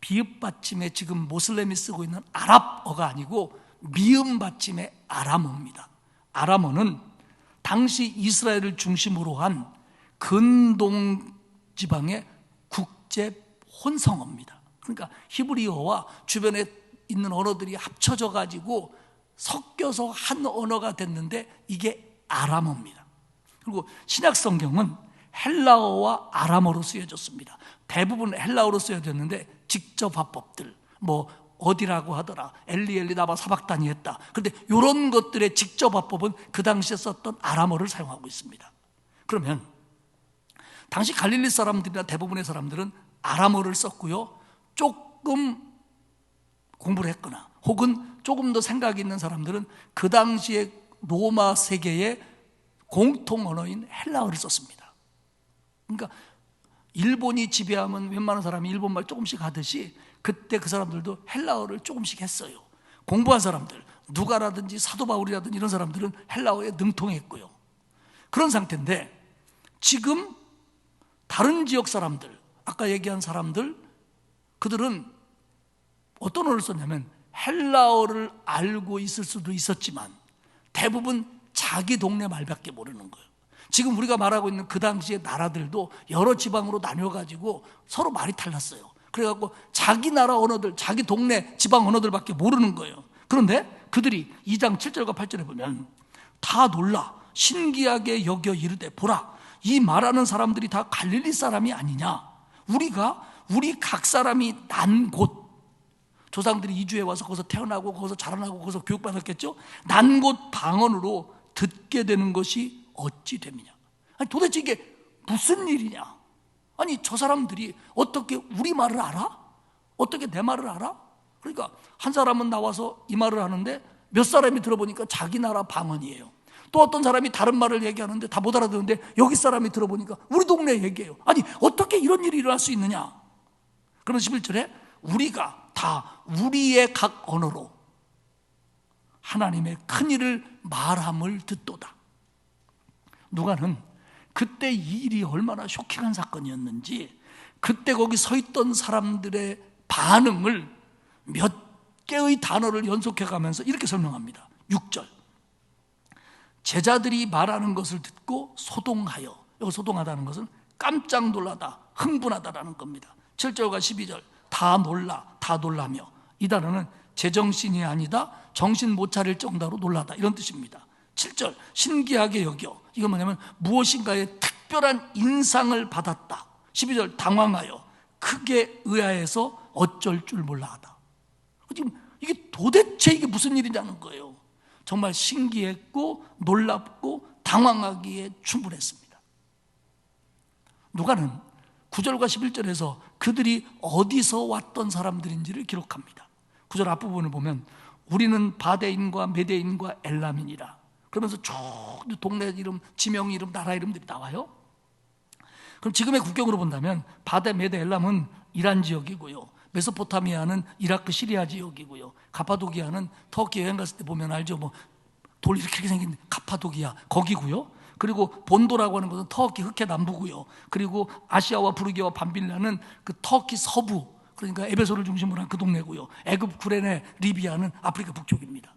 S3: 비읍 받침에 지금 모슬렘이 쓰고 있는 아랍어가 아니고 미음 받침의 아람어입니다. 아람어는 당시 이스라엘을 중심으로 한 근동 지방의 국제 혼성어입니다. 그러니까 히브리어와 주변에 있는 언어들이 합쳐져 가지고 섞여서 한 언어가 됐는데 이게 아람어입니다. 그리고 신약 성경은 헬라어와 아람어로 쓰여졌습니다. 대부분 헬라어로 쓰여졌는데 직접 화법들, 어디라고 하더라, 엘리 나바 사박다니 했다. 그런데 이런 것들의 직접 화법은 그 당시에 썼던 아람어를 사용하고 있습니다. 그러면 당시 갈릴리 사람들이나 대부분의 사람들은 아람어를 썼고요, 조금 공부를 했거나 혹은 조금 더 생각이 있는 사람들은 그 당시에 로마 세계의 공통 언어인 헬라어를 썼습니다. 그러니까 일본이 지배하면 웬만한 사람이 일본말 조금씩 하듯이 그때 그 사람들도 헬라어를 조금씩 했어요. 공부한 사람들, 누가라든지 사도 바울이라든지 이런 사람들은 헬라어에 능통했고요. 그런 상태인데 지금 다른 지역 사람들, 아까 얘기한 사람들, 그들은 어떤 언어를 썼냐면 헬라어를 알고 있을 수도 있었지만 대부분 자기 동네 말밖에 모르는 거예요. 지금 우리가 말하고 있는 그 당시의 나라들도 여러 지방으로 나뉘어가지고 서로 말이 달랐어요. 그래갖고 자기 나라 언어들, 자기 동네 지방 언어들밖에 모르는 거예요. 그런데 그들이 2장 7절과 8절에 보면 다 놀라 신기하게 여겨 이르되 보라 이 말하는 사람들이 다 갈릴리 사람이 아니냐. 우리 각 사람이 난 곳, 조상들이 이주해 와서 거기서 태어나고 거기서 자라나고 거기서 교육받았겠죠. 난 곳 방언으로 듣게 되는 것이 어찌 됨이냐. 아니 도대체 이게 무슨 일이냐. 아니 저 사람들이 어떻게 우리 말을 알아? 어떻게 내 말을 알아? 그러니까 한 사람은 나와서 이 말을 하는데 몇 사람이 들어보니까 자기 나라 방언이에요. 또 어떤 사람이 다른 말을 얘기하는데 다 못 알아듣는데 여기 사람이 들어보니까 우리 동네 얘기예요. 아니 어떻게 이런 일이 일어날 수 있느냐. 그러면 11절에 우리가 다 우리의 각 언어로 하나님의 큰 일을 말함을 듣도다. 누가는 그때 이 일이 얼마나 쇼킹한 사건이었는지 그때 거기 서 있던 사람들의 반응을 몇 개의 단어를 연속해 가면서 이렇게 설명합니다. 6절 제자들이 말하는 것을 듣고 소동하여, 여기 소동하다는 것은 깜짝 놀라다, 흥분하다라는 겁니다. 7절과 12절 다 놀라며, 이 단어는 제정신이 아니다, 정신 못 차릴 정도로 놀라다 이런 뜻입니다. 7절 신기하게 여겨, 이건 뭐냐면 무엇인가의 특별한 인상을 받았다. 12절 당황하여 크게 의아해서 어쩔 줄 몰라 하다. 지금 이게 도대체 이게 무슨 일이냐는 거예요. 정말 신기했고 놀랍고 당황하기에 충분했습니다. 누가는 9절과 11절에서 그들이 어디서 왔던 사람들인지를 기록합니다. 9절 앞부분을 보면 우리는 바데인과 메데인과 엘람이니라 그러면서 쭉 동네 이름, 지명 이름, 나라 이름들이 나와요. 그럼 지금의 국경으로 본다면 바데, 메데, 엘람은 이란 지역이고요, 메소포타미아는 이라크, 시리아 지역이고요, 가파도기아는 터키 여행 갔을 때 보면 알죠. 뭐 돌 이렇게 생긴 가파도기아 거기고요. 그리고 본도라고 하는 것은 터키 흑해 남부고요. 그리고 아시아와 부르기아와 밤빌라는 그 터키 서부, 그러니까 에베소를 중심으로 한 그 동네고요. 애굽, 구레네, 리비아는 아프리카 북쪽입니다.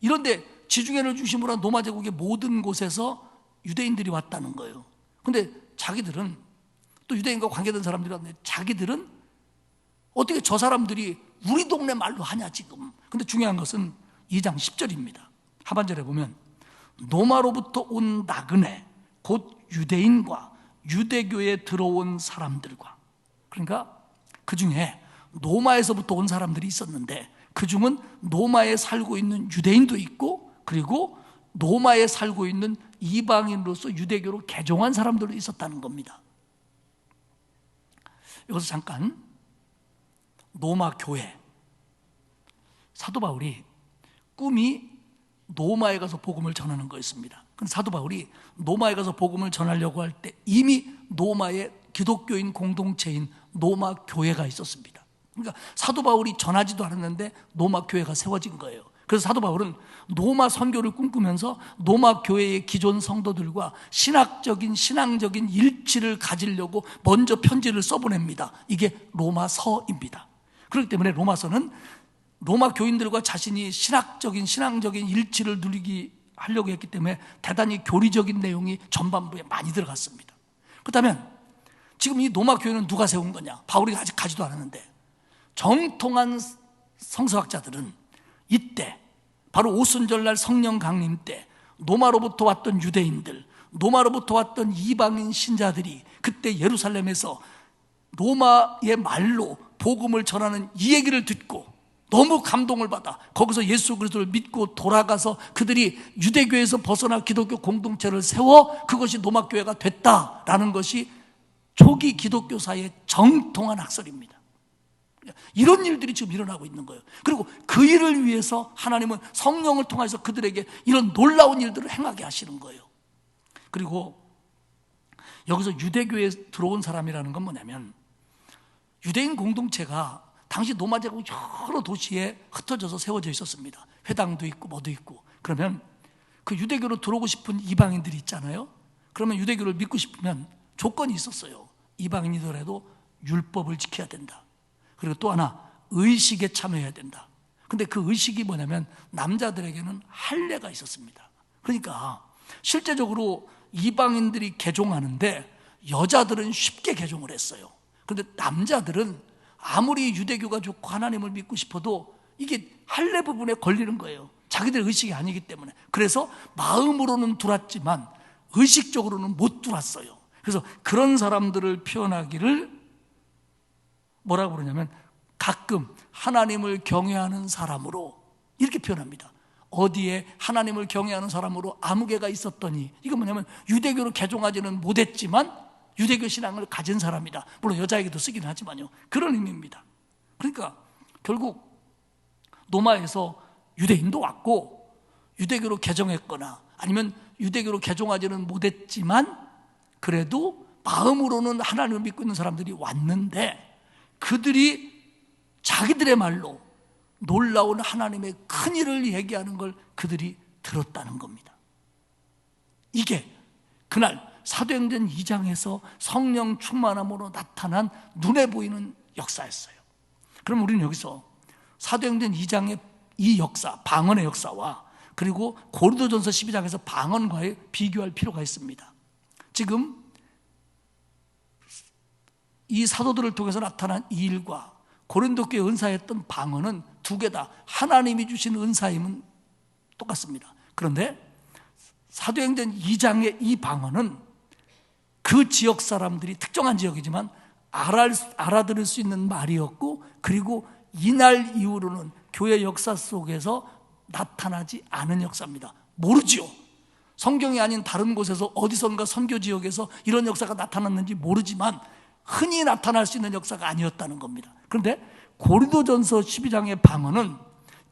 S3: 이런데 지중해를 중심으로 한 로마 제국의 모든 곳에서 유대인들이 왔다는 거예요. 근데 자기들은 또 유대인과 관계된 사람들이 왔는데 자기들은 어떻게 저 사람들이 우리 동네 말로 하냐 지금. 근데 중요한 것은 2장 10절입니다. 하반절에 보면 노마로부터 온 나그네 곧 유대인과 유대교에 들어온 사람들과, 그러니까 그 중에 노마에서부터 온 사람들이 있었는데 그 중은 노마에 살고 있는 유대인도 있고 그리고 노마에 살고 있는 이방인으로서 유대교로 개종한 사람들도 있었다는 겁니다. 여기서 잠깐 노마 교회, 사도 바울이 꿈이 노마에 가서 복음을 전하는 거였습니다. 근데 사도 바울이 노마에 가서 복음을 전하려고 할 때 이미 노마에 기독교인 공동체인 노마 교회가 있었습니다. 그러니까 사도 바울이 전하지도 않았는데 노마 교회가 세워진 거예요. 그래서 사도 바울은 노마 선교를 꿈꾸면서 노마 교회의 기존 성도들과 신앙적인 일치를 가지려고 먼저 편지를 써보냅니다. 이게 로마서입니다. 그렇기 때문에 로마서는 로마 교인들과 자신이 신앙적인 일치를 하려고 했기 때문에 대단히 교리적인 내용이 전반부에 많이 들어갔습니다. 그렇다면 지금 이 로마 교회는 누가 세운 거냐? 바울이 아직 가지도 않았는데 정통한 성서학자들은 이때 바로 오순절날 성령 강림 때 노마로부터 왔던 유대인들, 노마로부터 왔던 이방인 신자들이 그때 예루살렘에서 로마의 말로 복음을 전하는 이 얘기를 듣고 너무 감동을 받아 거기서 예수 그리스도를 믿고 돌아가서 그들이 유대교에서 벗어나 기독교 공동체를 세워 그것이 노마교회가 됐다라는 것이 초기 기독교사의 정통한 학설입니다. 이런 일들이 지금 일어나고 있는 거예요. 그리고 그 일을 위해서 하나님은 성령을 통해서 그들에게 이런 놀라운 일들을 행하게 하시는 거예요. 그리고 여기서 유대교에 들어온 사람이라는 건 뭐냐면 유대인 공동체가 당시 로마 제국 여러 도시에 흩어져서 세워져 있었습니다. 회당도 있고 뭐도 있고. 그러면 그 유대교로 들어오고 싶은 이방인들이 있잖아요. 그러면 유대교를 믿고 싶으면 조건이 있었어요. 이방인이더라도 율법을 지켜야 된다. 그리고 또 하나 의식에 참여해야 된다. 근데 그 의식이 뭐냐면 남자들에게는 할례가 있었습니다. 그러니까 실제적으로 이방인들이 개종하는데 여자들은 쉽게 개종을 했어요. 그런데 남자들은 아무리 유대교가 좋고 하나님을 믿고 싶어도 이게 할례 부분에 걸리는 거예요. 자기들 의식이 아니기 때문에. 그래서 마음으로는 들었지만 의식적으로는 못 들었어요. 그래서 그런 사람들을 표현하기를 뭐라고 그러냐면 가끔 하나님을 경외하는 사람으로 이렇게 표현합니다. 어디에 하나님을 경외하는 사람으로 아무개가 있었더니, 이거 뭐냐면 유대교로 개종하지는 못했지만 유대교 신앙을 가진 사람이다. 물론 여자에게도 쓰기는 하지만요. 그런 의미입니다. 그러니까 결국 노마에서 유대인도 왔고 유대교로 개종했거나 아니면 유대교로 개종하지는 못했지만 그래도 마음으로는 하나님을 믿고 있는 사람들이 왔는데 그들이 자기들의 말로 놀라운 하나님의 큰 일을 얘기하는 걸 그들이 들었다는 겁니다. 이게 그날 사도행전 2장에서 성령 충만함으로 나타난 눈에 보이는 역사였어요. 그럼 우리는 여기서 사도행전 2장의 이 역사, 방언의 역사와 그리고 고린도전서 12장에서 방언과의 비교할 필요가 있습니다. 지금 이 사도들을 통해서 나타난 이 일과 고린도교회 은사였던 방언은 두 개 다 하나님이 주신 은사임은 똑같습니다. 그런데 사도행전 2장의 이 방언은 그 지역 사람들이 특정한 지역이지만 알아들을 수 있는 말이었고, 그리고 이날 이후로는 교회 역사 속에서 나타나지 않은 역사입니다. 모르지요. 성경이 아닌 다른 곳에서 어디선가 선교 지역에서 이런 역사가 나타났는지 모르지만 흔히 나타날 수 있는 역사가 아니었다는 겁니다. 그런데 고린도전서 12장의 방언은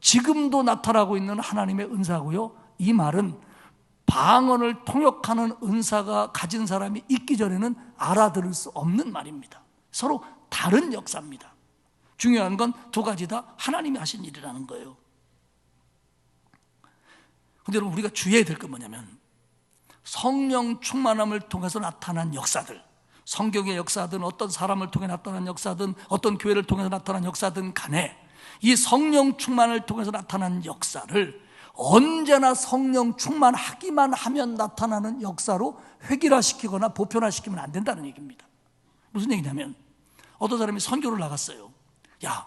S3: 지금도 나타나고 있는 하나님의 은사고요, 이 말은 방언을 통역하는 은사가 가진 사람이 있기 전에는 알아들을 수 없는 말입니다. 서로 다른 역사입니다. 중요한 건 두 가지 다 하나님이 하신 일이라는 거예요. 그런데 여러분, 우리가 주의해야 될 건 뭐냐면 성령 충만함을 통해서 나타난 역사들, 성경의 역사든 어떤 사람을 통해 나타난 역사든 어떤 교회를 통해서 나타난 역사든 간에 이 성령 충만을 통해서 나타난 역사를 언제나 성령 충만하기만 하면 나타나는 역사로 획일화시키거나 보편화시키면 안 된다는 얘기입니다. 무슨 얘기냐면 어떤 사람이 선교를 나갔어요. 야,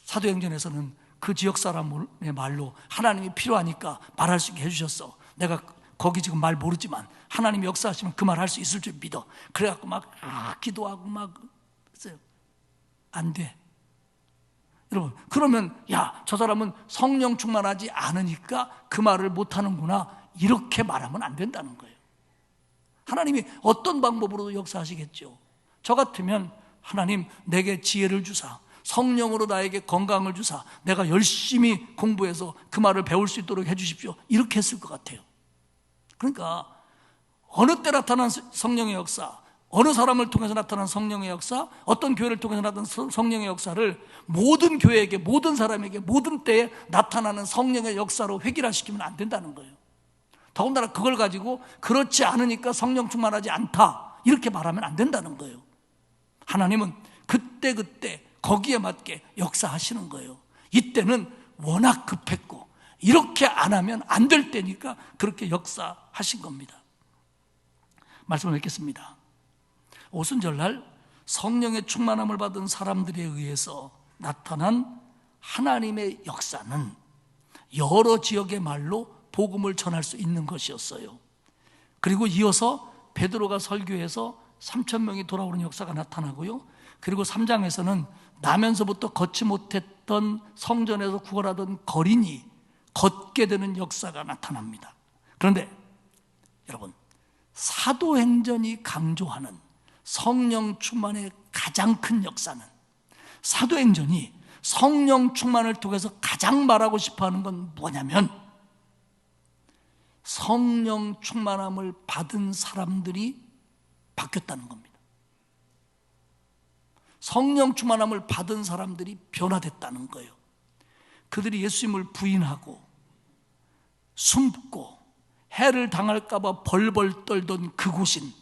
S3: 사도행전에서는 그 지역 사람의 말로 하나님이 필요하니까 말할 수 있게 해주셨어. 내가 거기 지금 말 모르지만 하나님이 역사하시면 그 말 할 수 있을 줄 믿어. 그래갖고 막 기도하고 막 했어요. 안 돼. 여러분, 그러면 야, 저 사람은 성령 충만하지 않으니까 그 말을 못하는구나, 이렇게 말하면 안 된다는 거예요. 하나님이 어떤 방법으로도 역사하시겠죠. 저 같으면 하나님 내게 지혜를 주사, 성령으로 나에게 건강을 주사, 내가 열심히 공부해서 그 말을 배울 수 있도록 해주십시오, 이렇게 했을 것 같아요. 그러니까 어느 때 나타난 성령의 역사, 어느 사람을 통해서 나타난 성령의 역사, 어떤 교회를 통해서 나타난 성령의 역사를 모든 교회에게, 모든 사람에게, 모든 때에 나타나는 성령의 역사로 획일화시키면 안 된다는 거예요. 더군다나 그걸 가지고 그렇지 않으니까 성령 충만하지 않다, 이렇게 말하면 안 된다는 거예요. 하나님은 그때 거기에 맞게 역사하시는 거예요. 이때는 워낙 급했고 이렇게 안 하면 안 될 때니까 그렇게 역사하신 겁니다. 말씀을 뵙겠습니다. 오순절날 성령의 충만함을 받은 사람들에 의해서 나타난 하나님의 역사는 여러 지역의 말로 복음을 전할 수 있는 것이었어요. 그리고 이어서 베드로가 설교해서 3,000명이 돌아오는 역사가 나타나고요, 그리고 3장에서는 나면서부터 걷지 못했던 성전에서 구걸하던 거린이 걷게 되는 역사가 나타납니다. 그런데 여러분, 사도행전이 강조하는 성령 충만의 가장 큰 역사는, 사도행전이 성령 충만을 통해서 가장 말하고 싶어하는 건 뭐냐면 성령 충만함을 받은 사람들이 바뀌었다는 겁니다. 성령 충만함을 받은 사람들이 변화됐다는 거예요. 그들이 예수님을 부인하고 숨고 해를 당할까 봐 벌벌 떨던 그곳인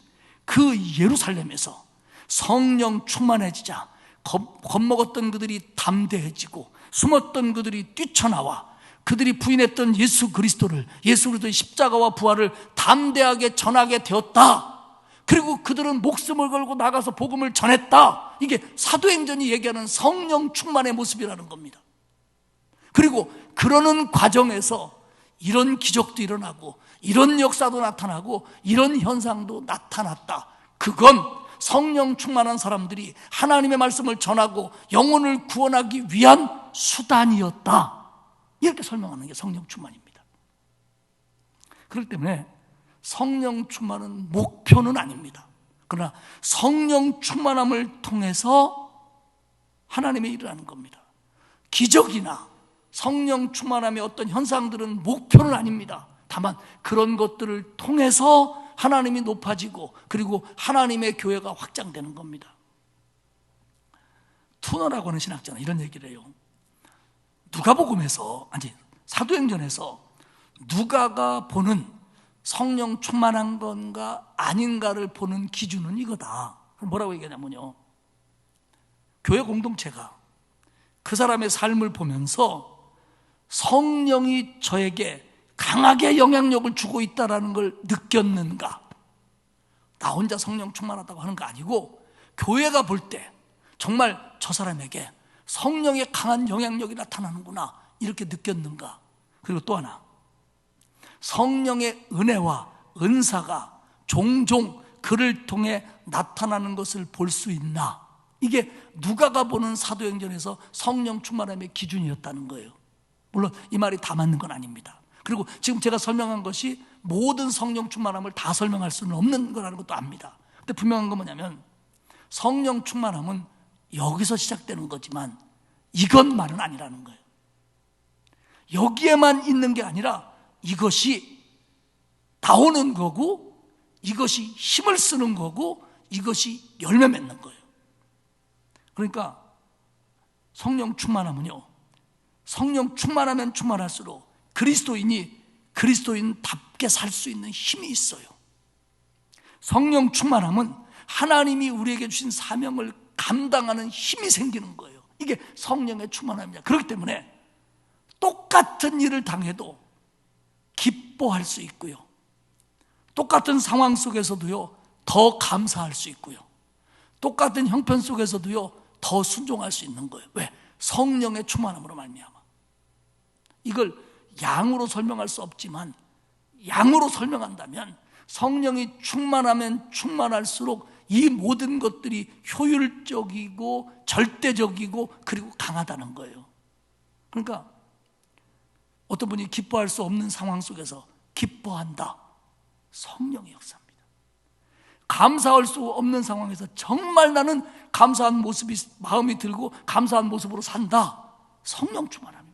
S3: 그 예루살렘에서 성령 충만해지자 겁먹었던 그들이 담대해지고 숨었던 그들이 뛰쳐나와 그들이 부인했던 예수 그리스도의 십자가와 부활을 담대하게 전하게 되었다. 그리고 그들은 목숨을 걸고 나가서 복음을 전했다. 이게 사도행전이 얘기하는 성령 충만의 모습이라는 겁니다. 그리고 그러는 과정에서 이런 기적도 일어나고 이런 역사도 나타나고 이런 현상도 나타났다. 그건 성령 충만한 사람들이 하나님의 말씀을 전하고 영혼을 구원하기 위한 수단이었다. 이렇게 설명하는 게 성령 충만입니다. 그렇기 때문에 성령 충만은 목표는 아닙니다. 그러나 성령 충만함을 통해서 하나님의 일을 하는 겁니다. 기적이나 성령 충만함의 어떤 현상들은 목표는 아닙니다. 다만 그런 것들을 통해서 하나님이 높아지고 그리고 하나님의 교회가 확장되는 겁니다. 투너라고 하는 신학자는 이런 얘기를 해요. 사도행전에서 누가가 보는 성령 충만한 건가 아닌가를 보는 기준은 이거다. 뭐라고 얘기하냐면요, 교회 공동체가 그 사람의 삶을 보면서 성령이 저에게 강하게 영향력을 주고 있다는 걸 느꼈는가, 나 혼자 성령 충만하다고 하는 거 아니고 교회가 볼 때 정말 저 사람에게 성령의 강한 영향력이 나타나는구나 이렇게 느꼈는가. 그리고 또 하나, 성령의 은혜와 은사가 종종 그를 통해 나타나는 것을 볼 수 있나. 이게 누가가 보는 사도행전에서 성령 충만함의 기준이었다는 거예요. 물론 이 말이 다 맞는 건 아닙니다. 그리고 지금 제가 설명한 것이 모든 성령 충만함을 다 설명할 수는 없는 거라는 것도 압니다. 근데 분명한 건 뭐냐면 성령 충만함은 여기서 시작되는 거지만 이것만은 아니라는 거예요. 여기에만 있는 게 아니라 이것이 나오는 거고 이것이 힘을 쓰는 거고 이것이 열매 맺는 거예요. 그러니까 성령 충만함은요, 성령 충만하면 충만할수록 그리스도인이 그리스도인답게 살 수 있는 힘이 있어요. 성령 충만함은 하나님이 우리에게 주신 사명을 감당하는 힘이 생기는 거예요. 이게 성령의 충만함입니다. 그렇기 때문에 똑같은 일을 당해도 기뻐할 수 있고요, 똑같은 상황 속에서도요 더 감사할 수 있고요, 똑같은 형편 속에서도요 더 순종할 수 있는 거예요. 왜? 성령의 충만함으로 말미암아. 이걸 양으로 설명할 수 없지만 양으로 설명한다면 성령이 충만하면 충만할수록 이 모든 것들이 효율적이고 절대적이고 그리고 강하다는 거예요. 그러니까 어떤 분이 기뻐할 수 없는 상황 속에서 기뻐한다. 성령의 역사입니다. 감사할 수 없는 상황에서 정말 나는 감사한 모습이 마음이 들고 감사한 모습으로 산다. 성령 충만함입니다.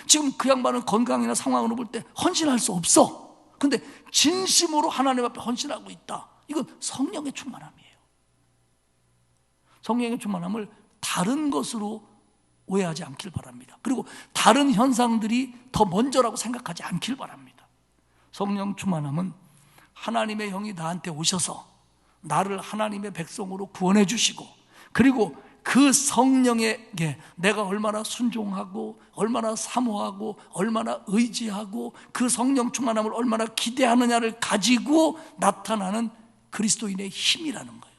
S3: 지금 그 양반은 건강이나 상황으로 볼 때 헌신할 수 없어. 근데 진심으로 하나님 앞에 헌신하고 있다. 이건 성령의 충만함이에요. 성령의 충만함을 다른 것으로 오해하지 않길 바랍니다. 그리고 다른 현상들이 더 먼저라고 생각하지 않길 바랍니다. 성령 충만함은 하나님의 영이 나한테 오셔서 나를 하나님의 백성으로 구원해 주시고, 그리고 그 성령에게 내가 얼마나 순종하고 얼마나 사모하고 얼마나 의지하고 그 성령 충만함을 얼마나 기대하느냐를 가지고 나타나는 그리스도인의 힘이라는 거예요.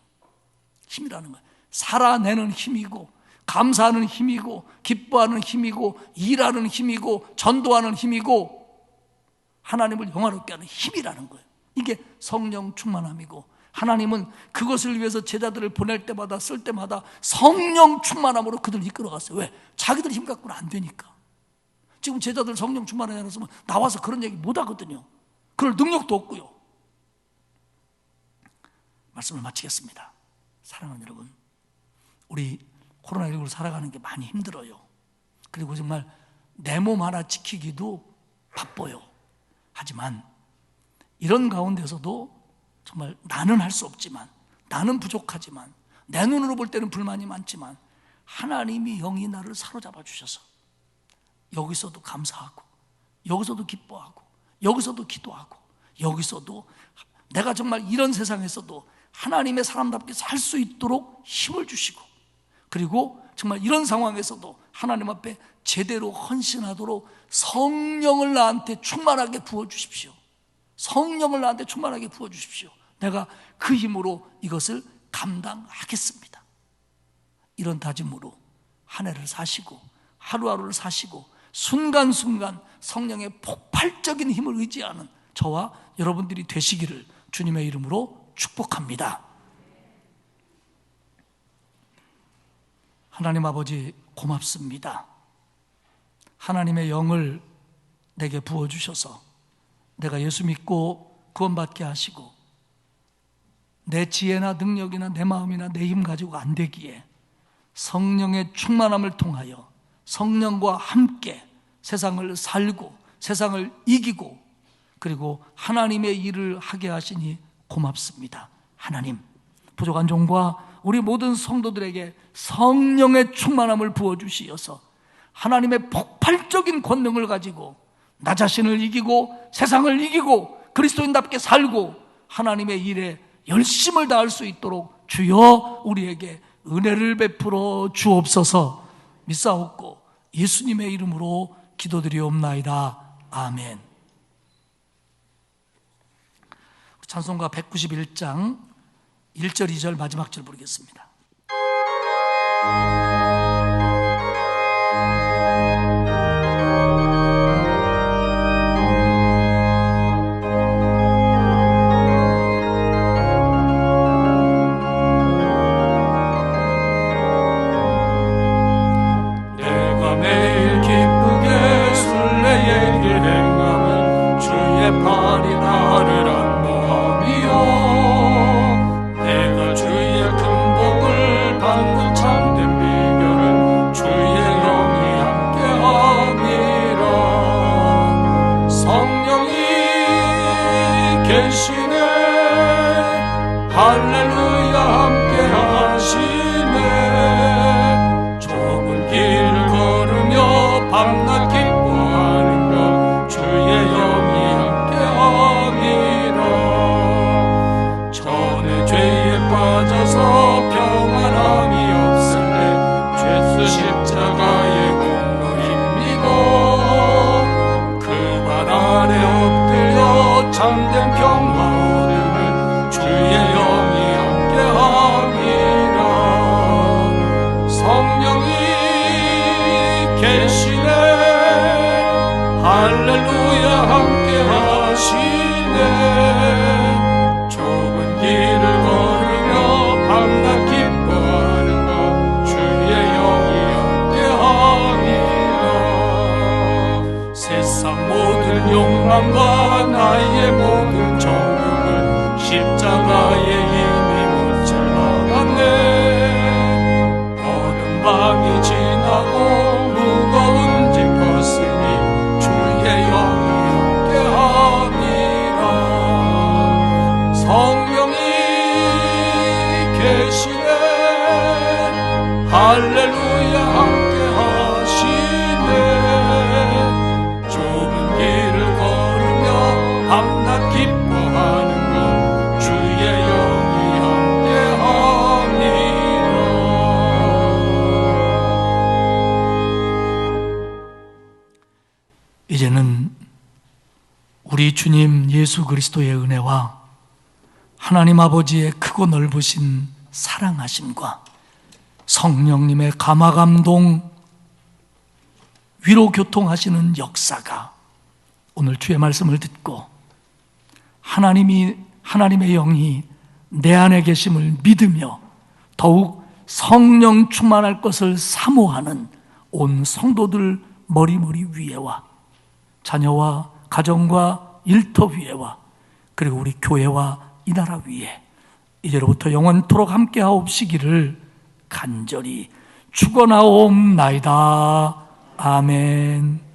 S3: 힘이라는 거예요. 살아내는 힘이고 감사하는 힘이고 기뻐하는 힘이고 일하는 힘이고 전도하는 힘이고 하나님을 영화롭게 하는 힘이라는 거예요. 이게 성령 충만함이고, 하나님은 그것을 위해서 제자들을 보낼 때마다 쓸 때마다 성령 충만함으로 그들을 이끌어갔어요. 왜? 자기들 힘 갖고는 안 되니까. 지금 제자들 성령 충만하지 않았으면 나와서 그런 얘기 못 하거든요. 그럴 능력도 없고요. 말씀을 마치겠습니다. 사랑하는 여러분, 우리 코로나19를 살아가는 게 많이 힘들어요. 그리고 정말 내 몸 하나 지키기도 바빠요. 하지만 이런 가운데서도 정말 나는 할 수 없지만, 나는 부족하지만, 내 눈으로 볼 때는 불만이 많지만 하나님이 영이 나를 사로잡아 주셔서 여기서도 감사하고 여기서도 기뻐하고 여기서도 기도하고 여기서도 내가 정말 이런 세상에서도 하나님의 사람답게 살 수 있도록 힘을 주시고, 그리고 정말 이런 상황에서도 하나님 앞에 제대로 헌신하도록 성령을 나한테 충만하게 부어주십시오. 성령을 나한테 충만하게 부어주십시오. 내가 그 힘으로 이것을 감당하겠습니다. 이런 다짐으로 한 해를 사시고 하루하루를 사시고 순간순간 성령의 폭발적인 힘을 의지하는 저와 여러분들이 되시기를 주님의 이름으로 축복합니다. 하나님 아버지 고맙습니다. 하나님의 영을 내게 부어주셔서 내가 예수 믿고 구원받게 하시고 내 지혜나 능력이나 내 마음이나 내 힘 가지고 안 되기에 성령의 충만함을 통하여 성령과 함께 세상을 살고 세상을 이기고 그리고 하나님의 일을 하게 하시니 고맙습니다. 하나님, 부족한 종과 우리 모든 성도들에게 성령의 충만함을 부어주시어서 하나님의 폭발적인 권능을 가지고 나 자신을 이기고 세상을 이기고 그리스도인답게 살고 하나님의 일에 열심을 다할 수 있도록 주여 우리에게 은혜를 베풀어 주옵소서. 믿사옵고 예수님의 이름으로 기도드리옵나이다. 아멘. 찬송가 191장 1절 2절 마지막 절 부르겠습니다. 내가 매일 기쁘게 순례의 길 행함은 주의 팔이 나를 안보함이요 내가 주의 큰 복을 받는 참된 비결은 주의 영이 함께함이라. 성령이 계시네 할렐루야 함께하시네. 좁은 길을 걸으며 밤낮 기뻐하는가 주의 영이 함께함이라. 전에 죄에 빠져서 평안함이 없을 때 죄수 십자가의 공로 힘입어 그 발 아래 엎드려 참된 평화 얻으면 주의 영이 함께함이라. 성령이 계시네 할렐루야 함께하시네. 좁은 길을 걸으며 밤낮 기뻐하는가 주의 영이 함께함이라. 세상 모든 욕망과 나의 모든 정욕을 십자가의 힘이 못을 막았네. 어두운 밤이 지나고 무거운 짐 벗으니 주의 영이 함께함이라. 성령이 계시네 할렐루야 함께하시네. 좁은 길을 걸으며 밤낮 기뻐하는가 주의 영이 함께함이라. 이제는 우리 주님 예수 그리스도의 은혜와 하나님 아버지의 크고 넓으신 사랑하심과 성령님의 감화감동 위로 교통하시는 역사가 오늘 주의 말씀을 듣고 하나님의 영이 내 안에 계심을 믿으며 더욱 성령 충만할 것을 사모하는 온 성도들 머리머리 위에와 자녀와 가정과 일터 위에와 그리고 우리 교회와 이 나라 위에 이제로부터 영원토록 함께하옵시기를 간절히 축원하옵나이다. 아멘.